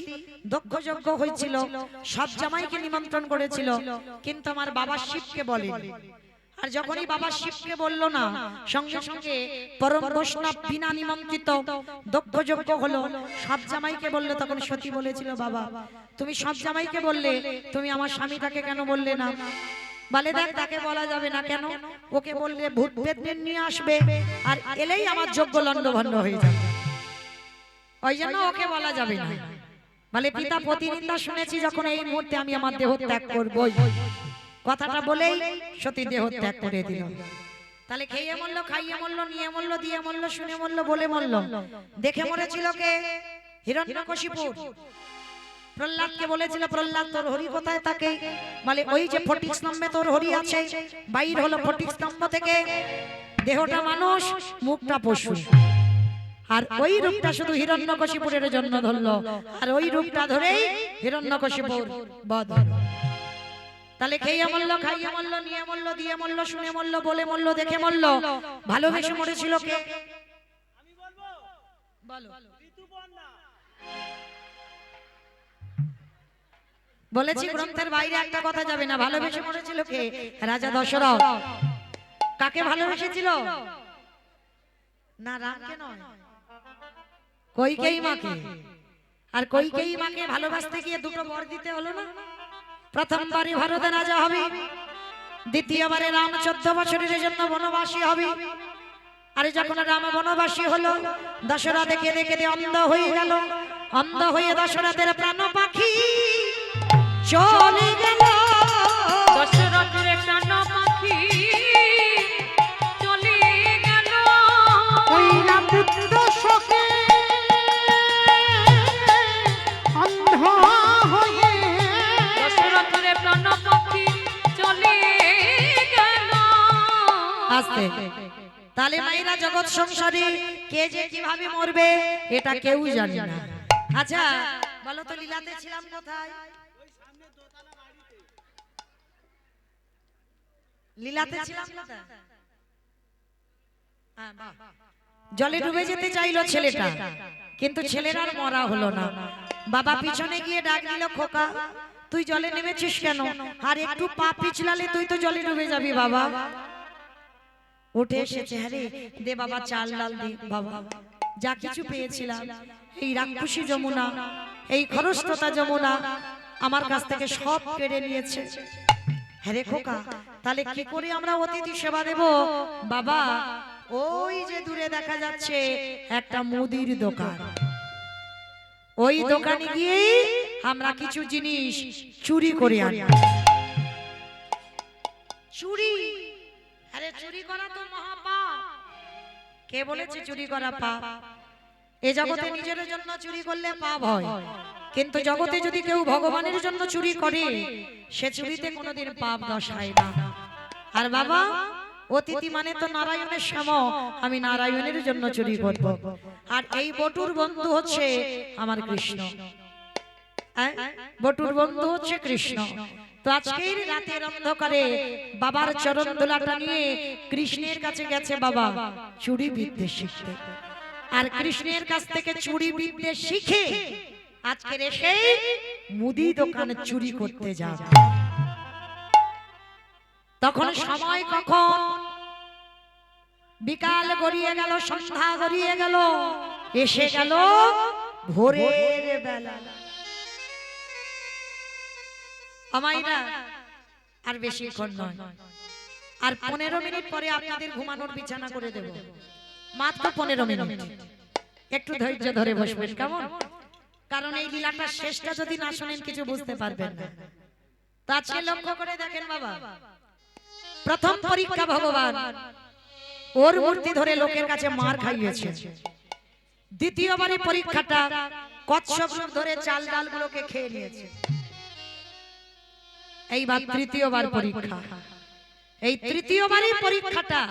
দক্ষ যজ্ঞ হয়েছিল, সব জামাইকে নিমন্ত্রণ করেছিল, কিন্তু আমার বাবা শিবকে বলে। আর যখনই বাবা শিবকে বলল না, সঙ্গে সঙ্গে পরম বৈষ্ণব বিনা নিমন্ত্রিত দক্ষ যজ্ঞ হলো, সব জামাইকে বললো। তখন সতী বলেছিল, বাবা তুমি সব জামাইকে বললে, তুমি আমার স্বামীটাকে কেন বললে না? বলে, দেখ তাকে বলা যাবে না। কেন? ওকে বললে ভূত পেতনি নিয়ে আসবে, আর এলেই আমার যজ্ঞ লন্ডভন্ড হয়ে যাবে, ওই জন্য ওকে বলা যাবে না। বলে, পিতা প্রতিনিন্দা শুনেছি, যখন এই মুহূর্তে আমি আমার দেহ ত্যাগ করবই। কথাটা বলেই সতী দেহ ত্যাগ করে দিল। তাহলে খেয়ে মরল, খাইয়ে মরল, নিয়ে মরল, দিয়ে মরল, শুনে মরল, বলে মরল। দেখে মরেছিল কে? হিরণ্যকশিপু। প্রহ্লাদকে বলেছিল, প্রহ্লাদ তোর হরি কোথায় থাকে? বলে, ওই যে ফটিক স্তম্ভে তোর হরি আছে। বাইর হলো ফটিক স্তম্ভ থেকে, দেহটা মানুষ, মুখটা পশু। আর ওই রূপটা শুধু হিরণ্যকশিপুরের জন্য ধরলো, আর ওই রূপটা ধরেই হিরণ্যকশিপুর বধ হলো। তাহলে খেয়ে মরল, খাইয়ে মরল, নিয়ে মরল, দিয়ে মরল, শুনে মরল, বলে মরল, দেখে মরল। ভালোবেসে মরেছিল কে? আমি বলবো, বলো। বলেছি গ্রন্থের বাইরে একটা কথা যাবে না। ভালোবেসে মরেছিল কে? রাজা দশরথ। কাকে ভালোবেসেছিল? না রামকে নয়, কইকেয়ী মাকে। আর কইকেয়ী মাকে ভালোবাসতে গিয়ে 2টো বর দিতে হলো না? প্রথমবারে ভারতে রাজা হবে, দ্বিতীয়বারে রাম 14 বছরের জন্য বনবাসী হবে। আর যখন রাম বনবাসী হলো, দশরথ দেখে দেখে অন্ধ হয়ে গেল। অন্ধ হয়ে দশরথের প্রাণ পাখি চলে গেল। দশরথের প্রাণ পাখি চলে গেল। কইলা পুত্র শোকে অন্ধ হয়ে দশরথের প্রাণ পাখি চলে গেল। আস্তে তাহলে মায়েরা জগৎ সংসারে কে যে কিভাবে মরবে এটা কেউ জানে না। আচ্ছা বলো তো লীলাতে ছিলাম কোথায়? লীলাতে ছিলাম কোথায়? হ্যাঁ, বাহ। জলে ডুবে যেতে চাইলো ছেলেটা, কিন্তু ছেলের আর মরা হলো না। বাবা পিছনে গিয়ে ডাক দিল, খোকা তুই জলে নেমেছিস কেন? আর একটু পা পিছলালে তুই তো জলে ডুবে যাবি বাবা। উঠে এসেছে, আরে দে বাবা চাল ডাল দে বাবা, যা কিছু পেয়েছিলাম এই রাক্ষসী যমুনা, এই খরস্রোতা যমুনা আমার কাছ থেকে সব কেড়ে নিয়েছে। হ্যাঁ রে খোকা, তাহলে কি করে আমরা অতিথি সেবা দেব? বাবা ওই যে দূরে দেখা যাচ্ছে একটা মুদির দোকান, ওই দোকানে গিয়ে আমরা কিছু জিনিস চুরি করে আনি। চুরি? আরে চুরি করা তো মহাপাপ। কে বলেছে চুরি করা পাপ? এই জগতে নিজের জন্য চুরি করলে পাপ হয়, কিন্তু জগতে যদি কেউ ভগবানের জন্য চুরি করে সে চুরিতে কোনোদিন পাপ দশায় না। আর বাবা অতিথি মানে তো নারায়ণের শ্যাম, আমি নারায়ণের জন্য চুরি করব। আর এই বটুর বন্ধু হচ্ছে আমার কৃষ্ণ, বটুর বন্ধু হচ্ছে কৃষ্ণ। তো আজকের রাতের অন্ধকারে বাবার চরণ দোলাটা নিয়ে কৃষ্ণের কাছে গেছে বাবা চুরি বিদ্যে শিখতে। আর কৃষ্ণের কাছ থেকে চুরি বিদ্যে শিখে আজকের এসে মুদি দোকানে চুরি করতে যাবে। তখন সময় কখন? বিকাল গড়িয়ে গেল, সন্ধ্যা গড়িয়ে গেল, এসে গেল ভোরের বেলা। আমাইরা আর বেশিক্ষণ নয়, আর 15 মিনিট পরে আপনাদের ঘুমানোর বিছানা করে দেব। মাত্র 15 মিনিট, একটু ধৈর্য ধরে বসবেন কেমন? কারণ এই লীলাটা শেষটা যদি না শুনেন কিছু বুঝতে পারবেন না। তো আজকে লক্ষ্য করে দেখেন বাবা, প্রথম পরীক্ষা ভগবান ওর মূর্তি ধরে লোকের কাছে মার খাইয়েছে। দ্বিতীয়বারে পরীক্ষাটা কচ্ছপ রূপ ধরে চাল ডালগুলোকে খেয়ে নিয়েছে। এইবার তৃতীয়বার পরীক্ষা। এই তৃতীয়বারের পরীক্ষাটা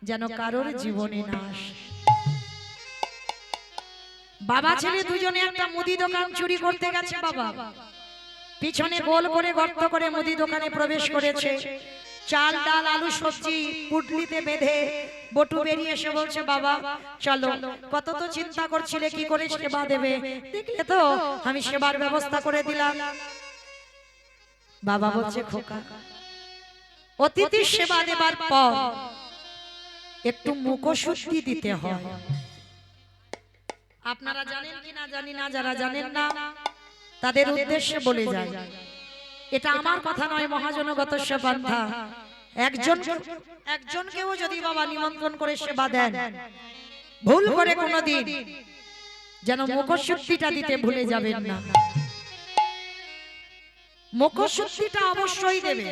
যেন কারোর জীবনে না আসে। বাবা ছেলে দুজনে একটা মুদি দোকান চুরি করতে গেছে। বাবা পিছনে গোল করে গর্ত করে মুদি দোকানে প্রবেশ করেছে। চাল ডাল আলু সবজি পুটলিতে বেঁধে বটু বেরিয়ে এসে বলছে, বাবা চলো, কত তো চিন্তা করছিলে কি করে সেবা দেবে, দেখলে তো আমি সেবার ব্যবস্থা করে দিলাম। বাবা বলছে, খোকা অতিথির সেবা দেবার পর একটু মুখশুদ্ধি দিতে হয়। আপনারা জানেন কি না জানি না, যারা জানেন না তাদের উদ্দেশ্যে বলে যায়, এটা আমার কথা নয়, মহাজনগত সেবান্ধা। একজনকেও যদি বাবা নিমন্ত্রণ করে সেবা দেন, ভুল করে কোনোদিন যেন মুখশুদ্ধিটা দিতে ভুলে যাবেন না। মুখশুদ্ধিটা অবশ্যই দেবে,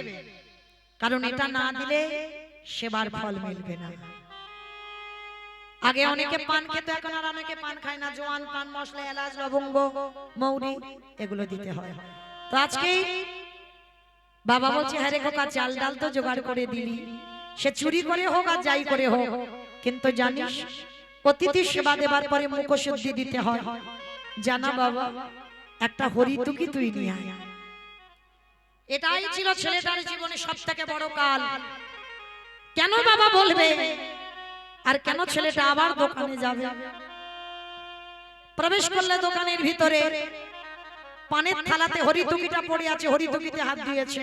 কারণ এটা না দিলে সেবার ফল মিলবে না। আগে অনেকে পান খেত, এখন আর অনেকে পান খায় না। জোয়ান পান, মশলা, এলাচ, লবঙ্গ, মৌরি এগুলো দিতে হয়। তো আজকে বাবা বলছে, হ্যাঁ রে খোকা, চাল ডাল তো জোগাড় করে দিলি, সে চুরি করে হোক আর যাই করে হোক, কিন্তু জানিস অতিথি সেবা দেবার পরে মুখশুদ্ধি দিতে হয়। জানা বাবা, একটা হরিতুকি তুই নিয়ে আয়। এটাই ছিল ছেলেটার জীবনে সবথেকে বড় কাল। কেন বাবা বলবে, আর কেন ছেলেটা আবার দোকানে যাবে? প্রবেশ করলে দোকানের ভিতরে পানের থালাতে হরিতুকিটা পড়ে আছে, হরিতুকিতে হাত দিয়েছে,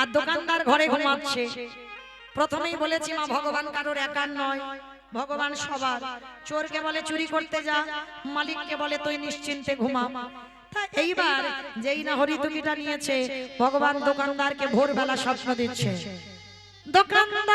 আর দোকানদার ঘরে ঘুমাচ্ছে। প্রথমেই বলেছি মা, ভগবান কারোর একার নয়, ভগবান সবার। চোরকে বলে চুরি করতে যা, মালিককে বলে তুই নিশ্চিন্তে ঘুমা। এইবার যেই না হরিতুকিটা নিয়েছে, ভগবান দোকানদারকে ভোরবেলা স্বপ্ন দিচ্ছে, দোকানদার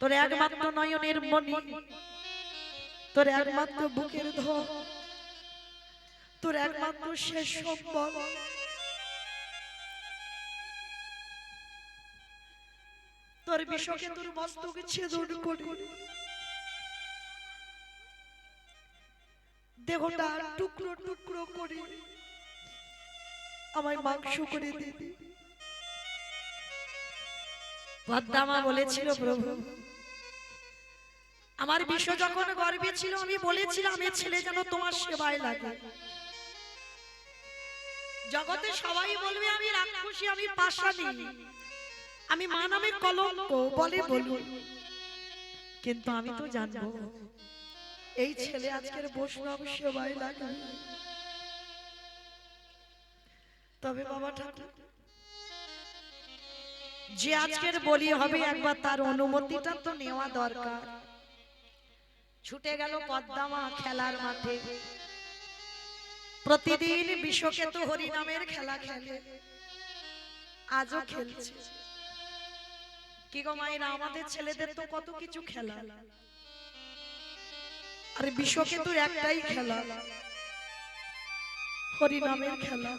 তোর একমাত্র নয়নের মণি, তোর একমাত্র বুকের ধন, তোর একমাত্র শেষ সম্বল। তোর বিষকে তোর মস্তকে ছেদন করে দেহটা টুকরো টুকরো করে আমায় মাংস করে দিবি। পদ্মামা বলেছিল, প্রভু আমার বিশ্ব যখন গর্ভে ছিল আমি বলেছিলাম এ ছেলে যেন তোমার সেবায় লাগে। জগতে সবাই বলবে আমি রাক্ষসী, আমি পাষাণী, আমি মা নামে কলঙ্ক বলে বলুন, কিন্তু আমি তো জানবো এই ছেলে আজকের বৈষ্ণব সেবায় লাগে। তবে বাবা ঠাকুর যে আজকের বলি হবে একবার তার অনুমতিটা তো নেওয়া দরকার। ছুটে গেল পদ্মামা খেলার মাঠে। প্রতিদিন বিশ্বকেতু হরি নামের খেলা খেলে, আজও খেলছে। কি গো মায়েরা, আমাদের ছেলেদের তো কত কিছু খেলা, আর বিশ্বকেতুর একটাই খেলা, হরি নামের খেলা।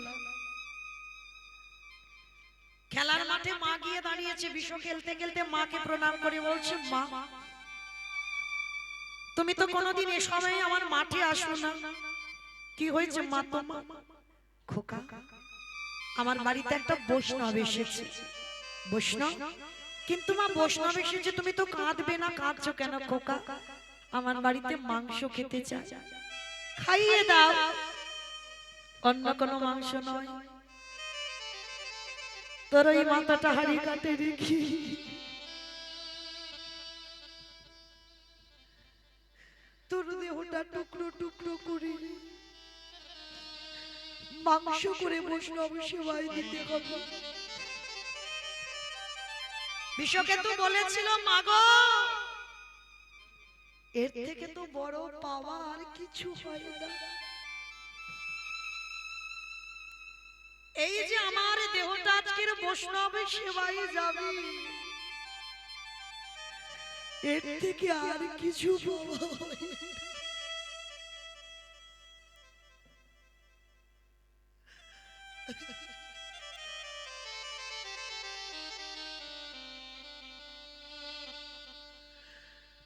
খেলার মাঠে মা গিয়ে দাঁড়িয়েছে, বিশ্ব খেলতে খেলতে মাকে প্রণাম করে বলছে, মা তুমি তো কোনোদিন এ সময় আমার মাঠে আসো না, কি হয়েছে মা তোমার? খোকা, আমার বাড়িতে একটা বৈষ্ণব এসেছে। বৈষ্ণব? কিন্তু মা বৈষ্ণব এসেছে, তুমি তো কাঁদবে না, কাঁদছো কেন খোকা? আমার বাড়িতে মাংস খেতে চাই, খাইয়ে দাও। অন্য কোনো মাংস নয়, তোর ওই মাথাটা হাড়ি কাটে রেখি তোর দেহটা টুকরো টুকরো করে মাংস করে বৈষ্ণব সেবায় দিতে হবে। বিশ্বকেতু বলেছিল, মাগো এর থেকে তো বড় পাওয়া আর কিছু হয় না। এই যে আমার দেহটা আজকের বৈষ্ণব সেবায় যাবে, এর থেকে আর কিছু পাওয়া হয় না।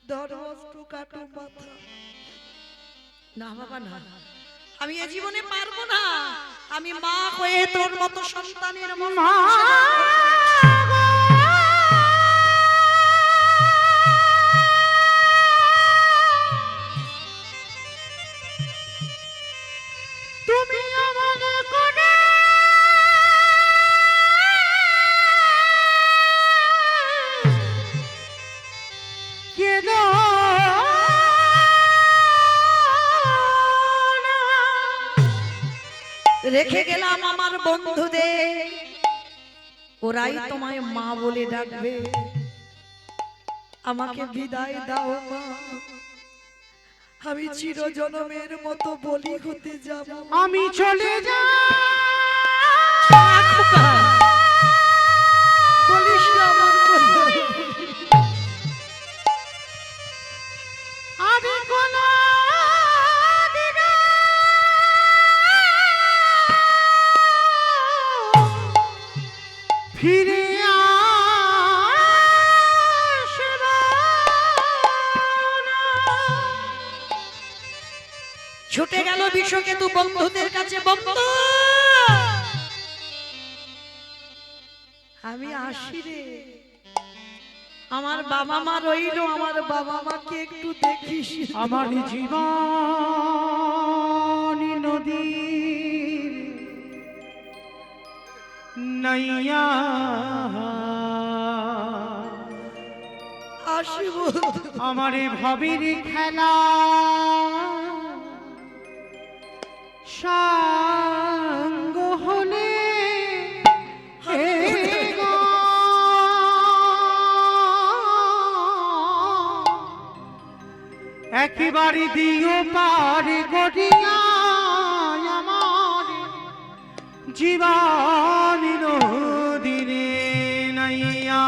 ধর্মস্ত্র কাটো মাথা। না বাবা না, আমি এ জীবনে পারবো না। আমি মা হয়ে তোর মতো সন্তানের মা তুমি আমার কোনে কেদো রেখে গেলাম আমার বন্ধুদের, ওরাই তোমায় মা বলে ডাকবে। আমাকে বিদায় দাও মা, আমি চিরজনমের মতো বলি হতে যাব। আমি চলে যাই, বলিস না আমার কথা। আমি কোনো দিনে ফিরে আসব না। ছুটে গেল বিশ্বকেতু বন্ধুদের কাছে, বন্ধু আমি আসি রে, আমার বাবা মা রইল, আমার বাবা মাকে একটু দেখিস। আমার জীবন নদীর নৈয়া আসিব আমার ভবের খেলা সাঙ্গ হলে একেবারে দিও পারে গড়িয়া আমার জীবন নদীরে নাইয়া।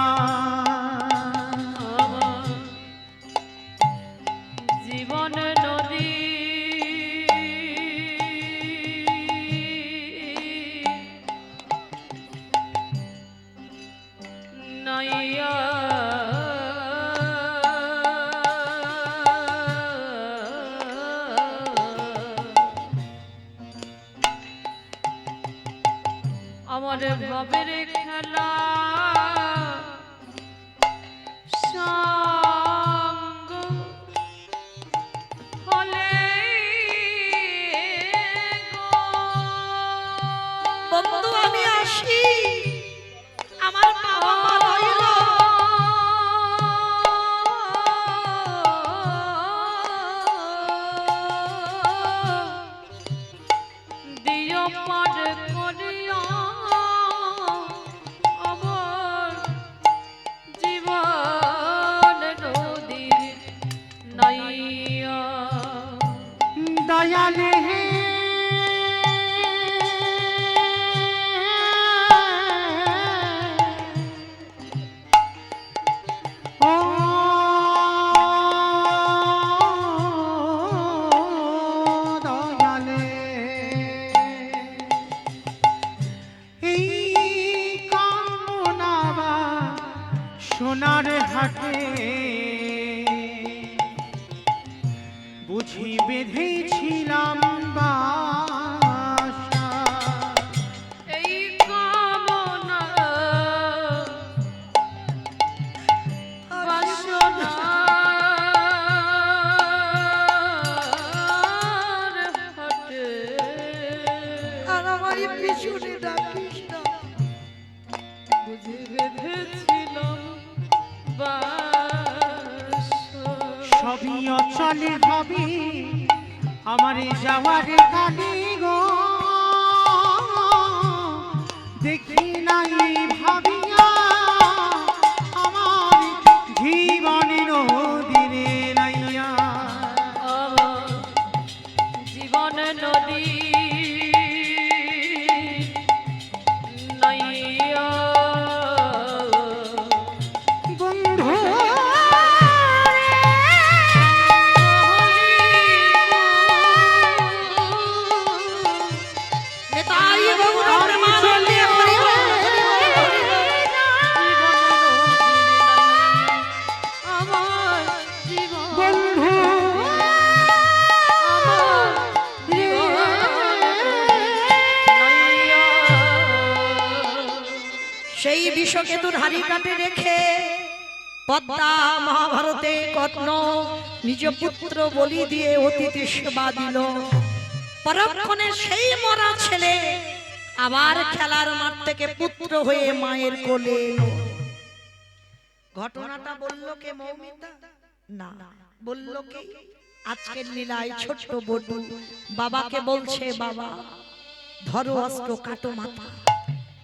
নাইয়া আমার ভাবের খেলা সঙ্গ হলে বন্ধু আমি আসি, আমার বাবা মা রইল। দিও পার করিয়া আমার জীবন নদীর নাইয়া দয়ালে হে ও দয়ালে এই কামনাবা সোনার হাটে বুঝি বেঁধেছিলাম বাসা এই কামনা বাসনার হাটে আর আমার পিছনে ডাকিস না। বুঝে বেঁধেছিলাম বাসা। সবই অচলে হবে আমার যাওয়ার কালে গো দেখি নাই ভাবিয়া আমার জীবনের দিনে নাইয়া আমার জীবন নদী নাইয়া বন্ধু নেতাই গৌর প্রেমানন্দে হরি হরি হরি হরি। আমার জীবন বন্ধু সেই বিষকেতুর হাড়ি কাটে রেখে পদ্মা মহাভারতে কর্ণ নিজ পুত্র বলি দিয়ে অতিথি সেবা দিল। পরক্ষণে সেই মরা ছেলে আবার খেলার মাঠ থেকে পুত্র হয়ে মায়ের কোলে এলো। ঘটনাটা বলল কে মৌমিতা? না, বলল কে আজকের লীলায় ছোট্ট বটু বাবাকে বলছে, বাবা ধরো অস্ত্র, কাটো মাথা,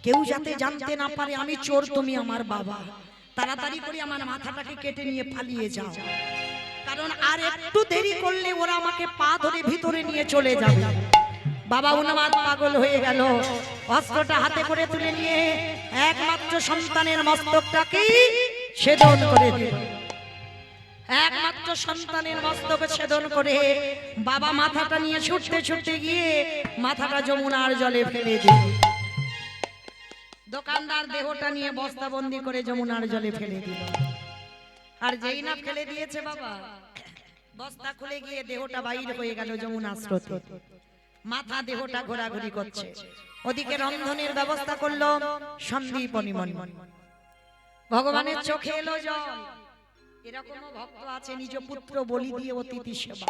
কেউ যাতে জানতে না পারে আমি চোর, তুমি আমার বাবা। তাড়াতাড়ি করে আমার মাথাটাকে কেটে নিয়ে পালিয়ে যাও, কারণ আর একটু দেরি করলে ওরা আমাকে পা ধরে ভিতরে নিয়ে চলে যাবে। বাবা উন্মাদ পাগল হয়ে গেল, অস্ত্রটা হাতে করে তুলে নিয়ে একমাত্র সন্তানের মস্তকটাকে ছেদন করে দিল। একমাত্র সন্তানের মস্তকে ছেদন করে বাবা মাথাটা নিয়ে ছুটতে ছুটতে গিয়ে মাথাটা যমুনার জলে ফেলে দিল। দোকানদার দেহটা নিয়ে বস্তাবন্দি করে যমুনার জলে ফেলে দিল। আর যেই না ফেলে দিয়েছে বাবা, বস্তা খুলে গিয়ে দেহটা বাইরে হয়ে গেল যমুনা স্রোতে। মাথা দেহটা ঘোরাঘুরি করছে। ওদিকে রন্ধনের ব্যবস্থা করলো সন্দীপনী মনি। ভগবানের চোখে এলো জল। এরকমও ভক্ত আছে নিজ পুত্র বলি দিয়ে অতিথি সেবা।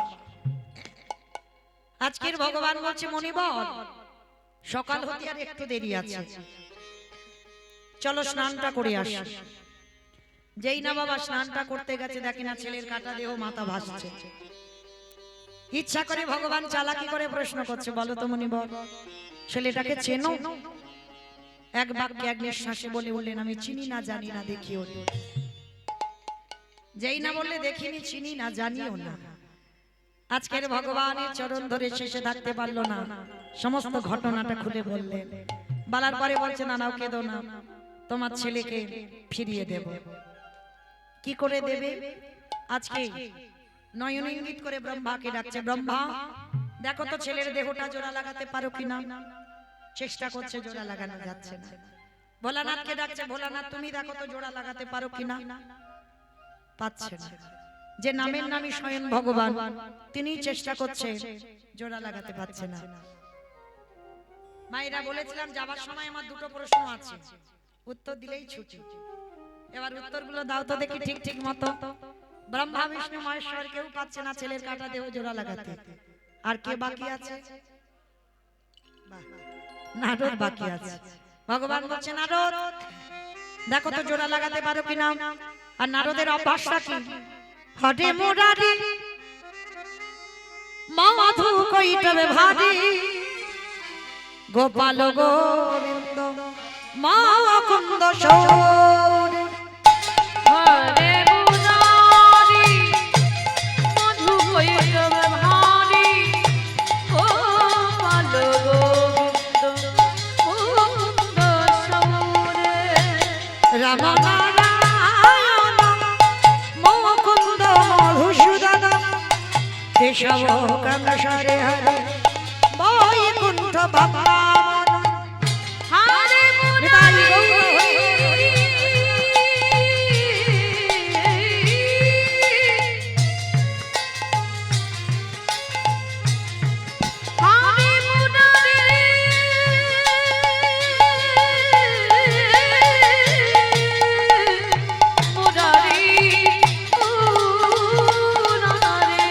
আজকের ভগবান বলছে, মনিবর সকাল হতে আর একটু দেরি আছে, চলো স্নানটা করে আসি। যেই না বাবা স্নানটা করতে গেছে, দেখে না ছেলের কাটা দেহ মাথা ভাসছে। ইচ্ছা করে ভগবান চালাকি করে প্রশ্ন করছে, বলো তো মনিবর ছেলেটাকে চেনো? এক বাক্যে এক নিঃশ্বাসে বলে উঠলেন, আমি চিনি না, জানি না, দেখিও না। যেই না বললে দেখিনি, চিনি না, জানিও না। আজকের ভগবানের চরণ ধরে শেষে থাকতে পারলো না, সমস্ত ঘটনাটা খুলে বললেন। বলার পরে বলছে, না নাও, কেঁদো না, তোমার ছেলেকে ফিরিয়ে দেব। কি করে দেবে? আজকে নয়ন ইঙ্গিত করে ব্রহ্মাকে ডাকছে, ব্রহ্মা দেখো তো ছেলের দেহটা জোড়া লাগাতে পারো কিনা। চেষ্টা করছে, জোড়া লাগানো যাচ্ছে না। ভোলানাথকে ডাকছে, ভোলানাথ তুমি দেখো তো জোড়া লাগাতে পারো কিনা। পাচ্ছে না। যে নামের নামই স্বয়ং ভগবান, তিনি চেষ্টা করছে, জোড়া লাগাতে পারছে না। মায়েরা বলেছিলাম যাবার সময় আমার দুটো প্রশ্ন আছে, উত্তর দিলেই ছুটি। এবার উত্তরগুলো দাও তো দেখি ঠিক ঠিক মতো। ব্রহ্মা বিষ্ণু মহেশ্বর কেউ পাচ্ছে না ছেলের কাটা দেহ জোড়া লাগাতে। আর কে বাকি আছে? নারদ বাকি আছে। ভগবান বলছে নারদ দেখো তো জোড়া লাগাতে পারো কিনা। আর নারদের অভ্যাসটা কি? হরে মুরারি মাধু কইটবে ভারি গোপাল গোবিন্দ মুকুন্দ সৌর। হরে মুরারি মধু কৈটব ভারি গোপাল গোবিন্দ মুকুন্দ সৌরে। রাম নারায়ণ মুকুন্দ মধুসূদন কেশব কাঙ্গসরে হরে বৈকুণ্ঠ ভগবান। হরে নিতাই মুরারি হরে মুরারি মুরারি মুরারি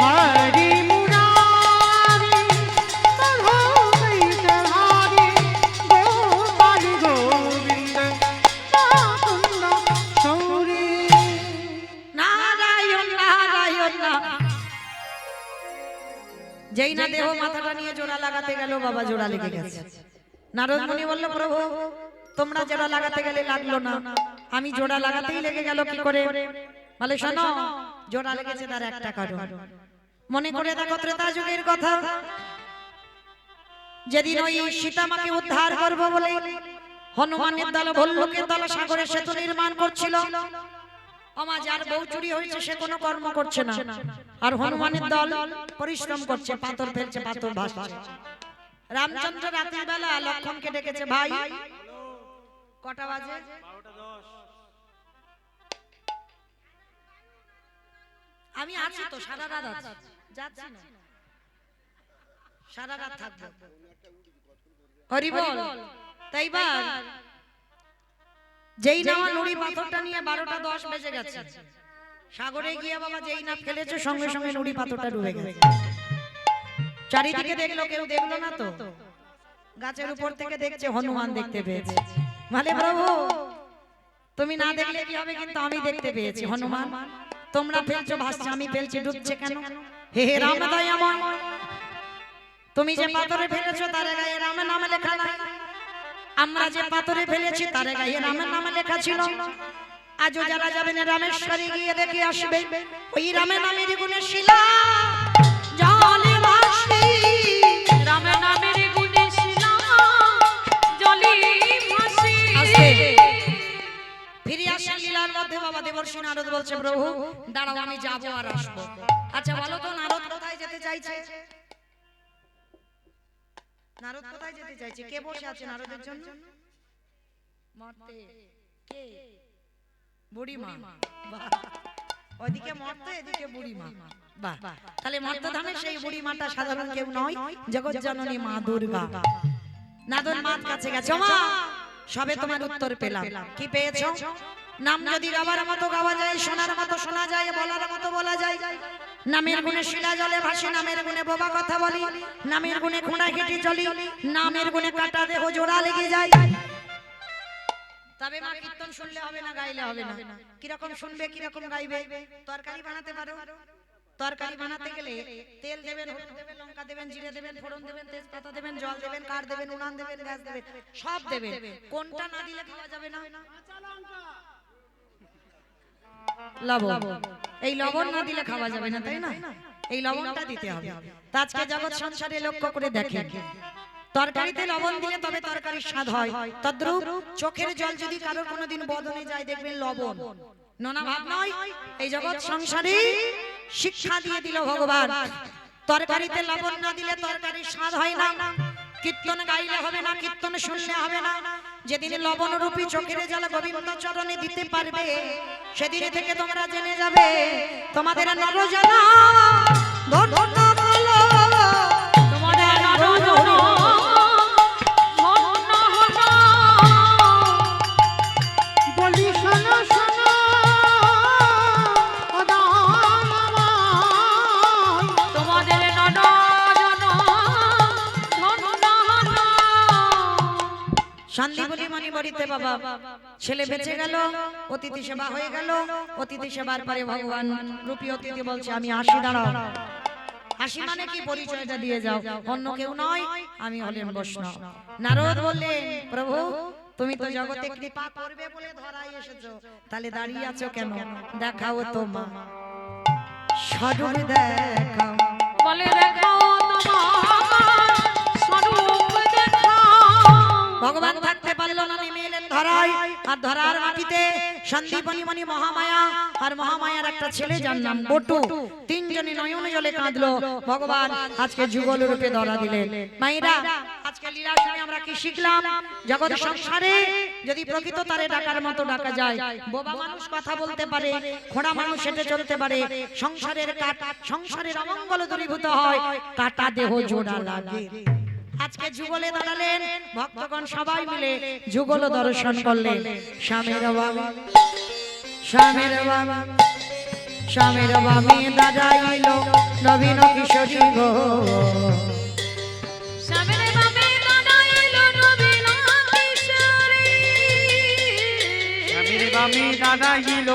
হরি মুরারি মাধব কৈটভারি গোপাল গোবিন্দ মুকুন্দ সৌরি। নারায়ণ নারায়ণ না। যেই না দেহ মাথাটা নিয়ে জোড়া লাগাতে গেল বাবা জোড়া লেগে গেছে। নারদ মুনি বলল প্রভু তোমরা জোড়া লাগাতে গেলে লাগলো না, আমি জোড়া লাগাতেই লেগে গেল কি করে? বলে শোনো জোড়া লেগেছে তার একটা কারণ। মনে করে দেখো ত্রেতা যুগের কথা, যেদিন ওই সীতামাকে উদ্ধার করবো বলে হনুমানের দল ভল্লুকের দল সাগরে সেতু নির্মাণ করছিল। আমার যার বউ চুরি হয়েছে সে কোনো কর্ম করছে না, আর হনুমানের দল পরিশ্রম করছে, পাথর ফেলছে, পাথর ভাসছে। রামচন্দ্র রাতের বেলা লক্ষণকে ডেকেছে, ভাই কটা বাজে? আমি আছি তো, সারা রাত আছি, যাচ্ছি না, সারা রাত থাকবো। হরি বল। তাই বা যেই না নুড়ি পাথরটা নিয়ে 12:10 বেজে গেছে, সাগরে গিয়ে বাবা যেই না ফেলেছে সঙ্গে সঙ্গে নুড়ি পাথরটা ডুবে গেছে। চারিদিকে দেখলো, কেউ দেখলো না তো, গাছের উপর থেকে দেখছে, হনুমান দেখতে পেয়েছে। মানে প্রভু তুমি না দেখলে কি হবে, কিন্তু আমি দেখতে পেয়েছি। হনুমান তোমরা ফেলছো ভাসছে, আমি ফেলছি ডুবছে কেন? হে হে রাম দয়াময়, তুমি যে পাথরে ফেলেছো তার গায়ে রামের নাম লেখা নাই, আমরা যে পাথরে ফেলেছি তার গায়ে রামের নাম লেখা ছিল। আজও যারা যাবেন রামেশ্বরে গিয়ে দেখে আসবে, ওই রামের নামের গুণে শিলা জলে ভাসে। রামের নামের গুণে শিলা জলে ভাসে। ফিরে আসেন লীলার মধ্যে। বাবা দেবর্ষি নারদ বলছে প্রভু দাঁড়াও আমি যাবো আর আসবো। আচ্ছা বলো তো নারদ কোথায় যেতে চাইছে? নারদ কোথায় যেতে চাইছে? কে বসে আছে নারদের জন্য? মরতে। কে? বুড়িমা। বাহ, ওদিকে মরতে এদিকে বুড়িমা। বাহ, তাহলে মর্তধামে সেই বুড়িমাটা সাধারণ কেউ নয়, জগৎ জননী মা দুর্গা। নারদ মার কাছে গেছে, মা সবে তোমার উত্তর পেলাম। কি পেয়েছো? নাম যদি গাবার মতো গাওয়া যায়, শোনার মতো শোনা যায়, বলার মতো বলা যায়। নামের গুণে শিলা জলে ভাসি, নামের গুণে বোবা কথা বলি, নামের গুণে ঘোড়া হেঁটে চলি, নামের গুণে কাটা দেহ জোড়া লেগে যায়। তবে মা কীর্তন শুনলে হবে না, গাইলে হবে না। কিরকম শুনবে, কিরকম গাইবে? তরকারি বানাতে পারো? তরকারি বানাতে গেলে তেল দেবেন, হলুদ দেবেন, লঙ্কা দেবেন, জিরে দেবেন, ফোড়ন দেবেন, তেজপাতা দেবেন, জল দেবেন, কাঠ দেবেন, উনান দেবেন, গ্যাস দেবেন, সব দেবেন। কোনটা না দিলে খাওয়া যাবে না? লবণ। এই লবণ না দিলে খাওয়া যাবে না, তাই না? এই লবণটা দিতে হবে। তা আজকে জগৎ সংসারে লক্ষ্য করে দেখেন, তরকারিতে লবণ দিলে তবে তরকারির স্বাদ হয়। তদ্রূপ চোখের জল যদি কারোর কোনোদিন বদনে যায় দেখবেন লবণ, নোনা ভাব নয়। এই জগৎ সংসারে শিক্ষা দিয়ে দিল ভগবান, তরকারিতে লবণ না দিলে তরকারির স্বাদ হয় না। কীর্তন গাইলে হবে না, কীর্তন শুনলে হবে না, যেদিন লবণ রূপী চোখের জল গোবিন্দ চরণে দিতে পারবে, সেদিন থেকে তোমরা জেনে যাবে তোমাদের নরজানা ধন্য হলো। তোমাদের নরজন ধন্য হলো। বলি শোনো শোনো ও দামাই, তোমাদের নরজন ধন্য হলো। শান্তিবলী মণি বড়িতে বাবা ছেলে বেঁচে গেল, অতিথি সেবা হয়ে গেল। অতিথি সেবার পরে ভগবান রূপী অতিথি বলছে আমি আসি, দাঁড়াও। আসি মানে কি, পরিচয়টা দিয়ে যাও, অন্য কেউ নয়, আমি হলেন বৈষ্ণব। নারদ বললেন প্রভু তুমি তো জগতে কৃপা করবে বলে ধরাই এসেছো, তাহলে দাঁড়িয়ে আছো কেন? দেখাও তো মা স্বরূপ দেখাও। বলে দেখাও তোমার স্বরূপ দেখাও। ভগবান থাকতে পারলো না, নেমে এলেন ধরায়। আর ধরার মাটিতে সন্দীপনী মণি মহামায়া আর মহামায়ার একটা ছেলে যার নাম বটু, তিনজনে নয়ন জলে কাঁদলো। ভগবান আজকে যুগল রূপে ধরা দিলেন। মায়েরা আজকে লীলা শুনে আমরা কি শিখলাম? জগৎ সংসারে যদি প্রকৃত তারে ডাকার মতো ডাকা যায়, বোবা মানুষ কথা বলতে পারে, খোঁড়া মানুষ হেঁটে চলতে পারে, সংসারের সংসারের অমঙ্গল দূরীভূত হয়, কাটা দেহ জোড়া লাগে। আজকে যুগলে দাঁড়ালেন, ভক্তগণ সবাই মিলে যুগল দর্শন করলেন। স্বামীর বাবা স্বামীর বাবা স্বামীর বামে দাঁড়াইল নবীন কিশোরী গো। স্বামীর বামে দাঁড়াইলো নবীন কিশোরী। স্বামীর বামে দাঁড়াইল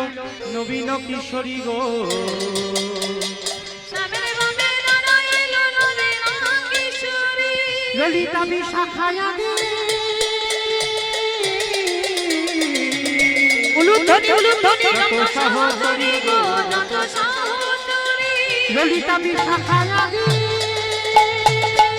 নবীন কিশোরী গো। স্বামীর বামে দাঁড়াইলো নবীন কিশোরী। ললিতা বিশাখায়া উলুধ্বনি উলুধ্বনি যত সহচরী গো, যত সহচরী। ললিতা বিশাখায়া